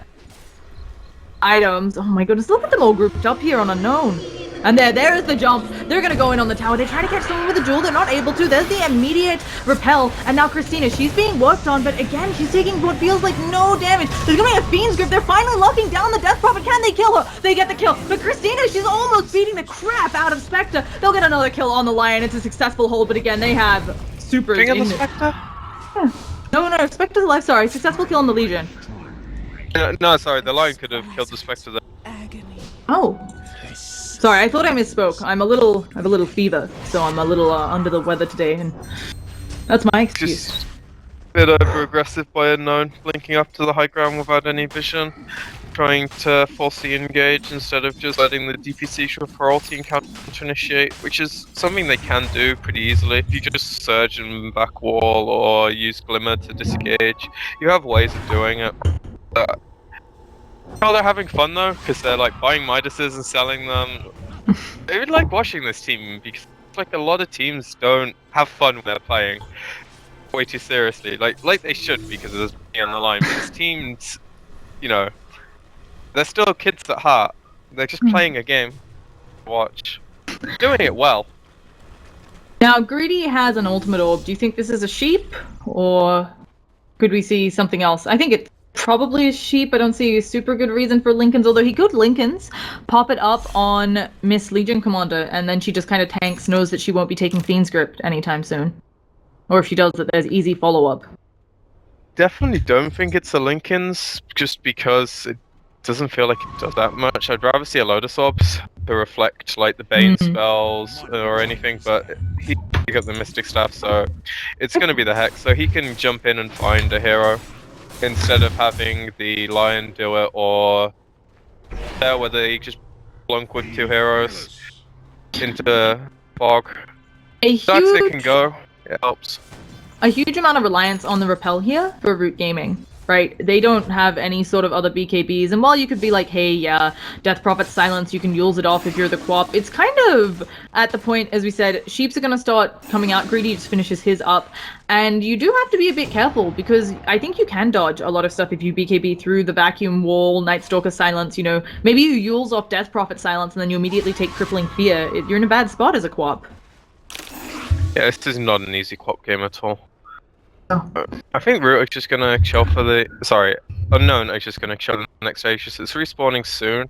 items. Oh my goodness, look at them all grouped up here on Unknown. And there is the jump. They're gonna go in on the tower. They try to catch someone with a jewel. They're not able to. There's the immediate repel. And now Christina, she's being worked on, but again, she's taking what feels like no damage. There's gonna be a Fiend's Grip. They're finally locking down the Death Prophet. Can they kill her? They get the kill. But Christina, she's almost beating the crap out of Spectre. They'll get another kill on the Lion. It's a successful hold, but again, they have super... King of the Spectre? Yeah. No, Spectre's alive. Sorry, successful kill on the Legion. No, sorry, the Lion could have killed the Spectre there. Oh. Sorry, I thought I misspoke. I have a little fever, so I'm a little under the weather today, and that's my excuse. Just a bit over-aggressive by Unknown, blinking up to the high ground without any vision, trying to falsely engage instead of just letting the DPC show for ulti and counter-initiate, which is something they can do pretty easily. If you just surge and back wall or use Glimmer to disengage, you have ways of doing it. Oh, they're having fun though, because they're like buying Midases and selling them. I would like watching this team because like a lot of teams don't have fun when they're playing way too seriously. Like they should because there's money on the line. But these teams, you know, they're still kids at heart. They're just playing a game. Watch, doing it well. Now, Greedy has an ultimate orb. Do you think this is a sheep, or could we see something else? I think it's probably a sheep. I don't see a super good reason for Lincoln's, although he could Lincoln's, pop it up on Miss Legion Commander, and then she just kind of tanks, knows that she won't be taking Fiend's Grip anytime soon. Or if she does, that there's easy follow-up. Definitely don't think it's a Lincoln's, just because it doesn't feel like it does that much. I'd rather see a Lotus Orbs to reflect like the Bane spells or anything, but he got the Mystic Staff, so it's going to be the Hex, so he can jump in and find a hero. Instead of having the Lion do it, or there where they just blunk with 2 heroes into fog. That's it can go. It helps. A huge amount of reliance on the repel here for Root Gaming, right? They don't have any sort of other BKBs, and while you could be like, hey, yeah, Death Prophet silence, you can use it off if you're the co-op, it's kind of at the point, as we said, Sheeps are going to start coming out. Greedy just finishes his up, and you do have to be a bit careful, because I think you can dodge a lot of stuff if you BKB through the Vacuum Wall, Night Stalker silence, you know, maybe you Yules off Death Prophet silence, and then you immediately take Crippling Fear. You're in a bad spot as a co-op. Yeah, this is not an easy co-op game at all. Oh. I think Root is just gonna chill for the... Sorry, Unknown is just gonna chill the next phase. It's respawning soon.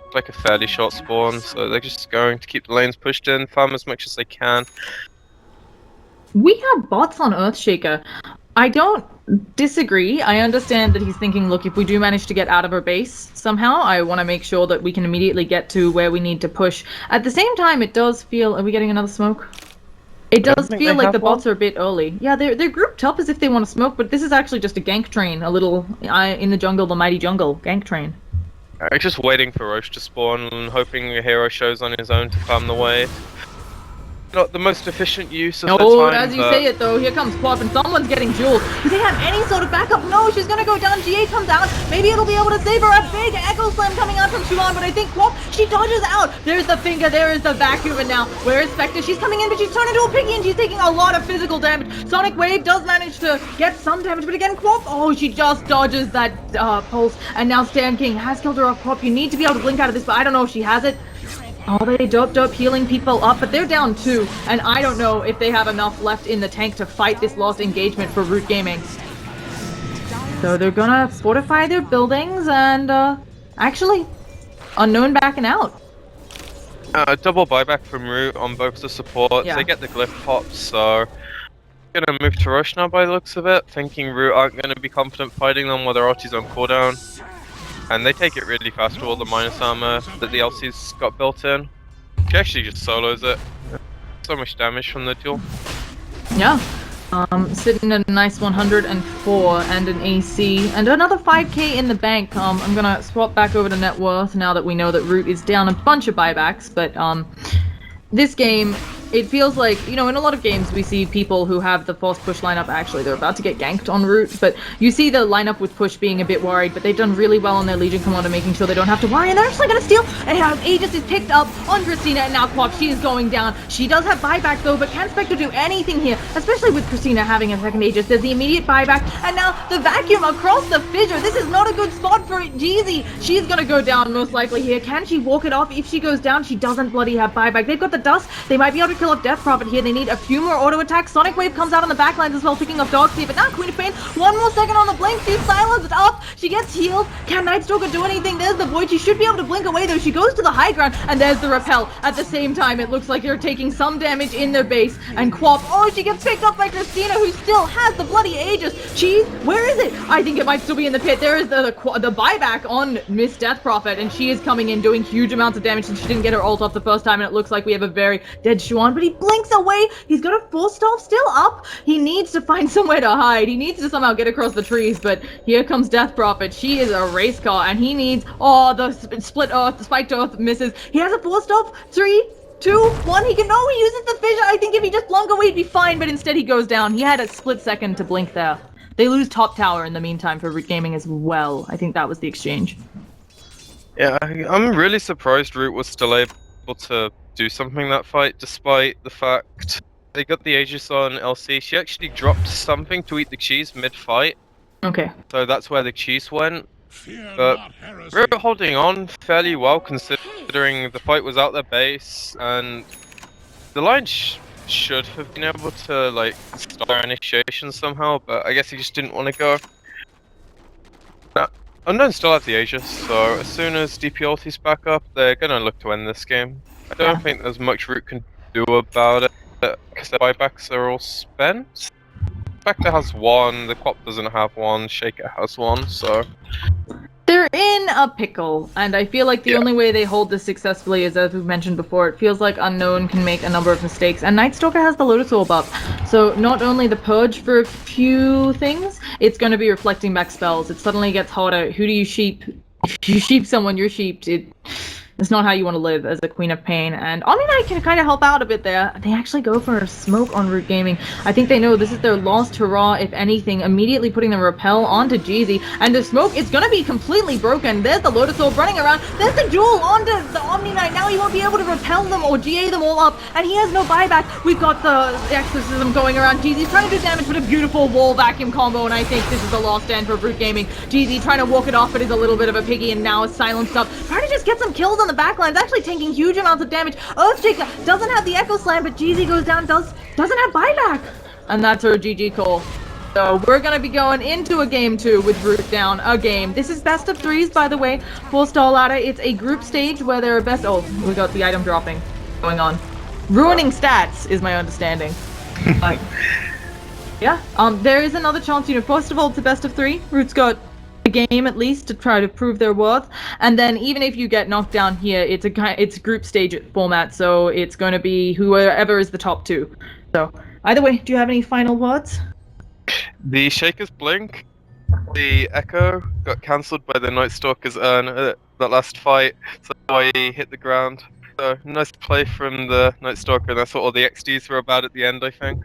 It's like a fairly short spawn, so they're just going to keep the lanes pushed in, farm as much as they can. We have bots on Earthshaker. I don't disagree. I understand that he's thinking, look, if we do manage to get out of our base somehow, I want to make sure that we can immediately get to where we need to push. At the same time, it does feel... Are we getting another smoke? It does feel like the bots are a bit early. Yeah, they're grouped up as if they want to smoke, but this is actually just a gank train, a little in the jungle, the mighty jungle gank train. I'm just waiting for Roche to spawn and hoping a hero shows on his own to farm the wave. Not the most efficient use of the time. Oh, as you say it though, here comes Quap and someone's getting jeweled. Do they have any sort of backup? No, she's gonna go down. GA comes out. Maybe it'll be able to save her. A big Echo Slam coming out from Xuan, but I think Quap, she dodges out. There's the finger, there is the vacuum, and now where is Spectre? She's coming in, but she's turned into a piggy and she's taking a lot of physical damage. Sonic Wave does manage to get some damage, but again, Quap, oh, she just dodges that pulse, and now Stan King has killed her off. Quap, you need to be able to blink out of this, but I don't know if she has it. Oh, they doped up, healing people up, but they're down 2, and I don't know if they have enough left in the tank to fight this lost engagement for Root Gaming. So they're gonna fortify their buildings, and actually, Unknown backing out. Double buyback from Root on both the supports. Yeah. They get the glyph pops, so gonna move to rush now by the looks of it, thinking Root aren't gonna be confident fighting them while their ulti's on cooldown. And they take it really fast with all the minus armor that the LC's got built in. She actually just solos it. So much damage from the duel. Yeah. Sitting at a nice 104 and an AC and another 5k in the bank. I'm gonna swap back over to net worth now that we know that Root is down a bunch of buybacks, but this game, it feels like, you know, in a lot of games we see people who have the force push lineup, actually they're about to get ganked en route, but you see the lineup with push being a bit worried, but they've done really well on their Legion Commander, making sure they don't have to worry, and they're actually gonna steal, and Aegis is picked up on Christina, and now Quap, she is going down. She does have buyback though, but can Spectre do anything here, especially with Christina having a second Aegis. There's the immediate buyback, and now the vacuum across the fissure. This is not a good spot for Jeezy. She's gonna go down most likely here. Can she walk it off? If she goes down, she doesn't bloody have buyback. They've got the dust. They might be able to kill off Death Prophet here. They need a few more auto attacks. Sonic Wave comes out on the backlines as well, picking up Dogs here, but now Queen of Pain, one more second on the blink. She's silenced up. She gets healed. Can Nightstalker do anything? There's the Void. She should be able to blink away though. She goes to the high ground, and there's the repel. At the same time, it looks like they're taking some damage in their base, and Quap, oh, she gets picked up by Christina, who still has the bloody Aegis. Cheese, where is it? I think it might still be in the pit. There is the buyback on Miss Death Prophet, and she is coming in doing huge amounts of damage since she didn't get her ult off the first time, and it looks like we have a very dead Xuan, but he blinks away. He's got a full staff still up. He needs to find somewhere to hide. He needs to somehow get across the trees, but here comes Death Prophet. She is a race car, and he needs, oh, the split earth, the spiked earth misses. He has a full staff. 3, 2, 1, he can, no, he uses the fissure. I think if he just blunk away, he'd be fine, but instead he goes down. He had a split second to blink there. They lose top tower in the meantime for Root Gaming as well. I think that was the exchange. Yeah, I'm really surprised Root was still able to do something that fight, despite the fact they got the Aegis on LC. She actually dropped something to eat the cheese mid-fight. Okay. So that's where the cheese went. But Root holding on fairly well considering the fight was out their base, and the line should have been able to like start initiation somehow, but I guess he just didn't want to go. Unknown still has the Aegis, so as soon as DP ulti's back up, they're gonna look to end this game. I don't think there's much Root can do about it, because their buybacks are all spent. Spectre has one, the Quap doesn't have one, Shaker has one, so... They're in a pickle, and I feel like the only way they hold this successfully is, as we've mentioned before, it feels like Unknown can make a number of mistakes, and Nightstalker has the Lotus Orb up. So not only the Purge for a few things, it's going to be reflecting back spells. It suddenly gets harder. Who do you sheep? If you sheep someone, you're sheeped. It's not how you want to live as a Queen of Pain, and Omni-Knight can kind of help out a bit there. They actually go for a smoke on Root Gaming. I think they know this is their last hurrah, if anything, immediately putting the repel onto Jeezy, and the smoke is gonna be completely broken. There's the Lotus Orb running around, there's the duel onto the Omni-Knight. Now he won't be able to repel them or GA them all up, and he has no buyback. We've got the Exorcism going around. Jeezy's trying to do damage with a beautiful wall vacuum combo, and I think this is the last stand for Root Gaming. Jeezy trying to walk it off, but is a little bit of a piggy, and now is silenced up. Trying to just get some kills on the backlines, actually taking huge amounts of damage. Earthshaker doesn't have the Echo Slam, but Jeezy goes down, doesn't have buyback. And that's her GG call. So we're gonna be going into a game 2 with Root down a game. This is best of 3s, by the way, for Starladder. It's a group stage where there are we got the item dropping going on. Ruining stats is my understanding. Yeah, there is another chance, first of all, it's a best of 3. Root's got a game at least to try to prove their worth, and then even if you get knocked down here, it's group stage format, so it's going to be whoever is the top 2. So either way, do you have any final words? The Shaker's blink, the Echo got cancelled by the Nightstalker's urn at that last fight, so he hit the ground. So nice play from the Nightstalker, and that's what all the XDs were about at the end, I think.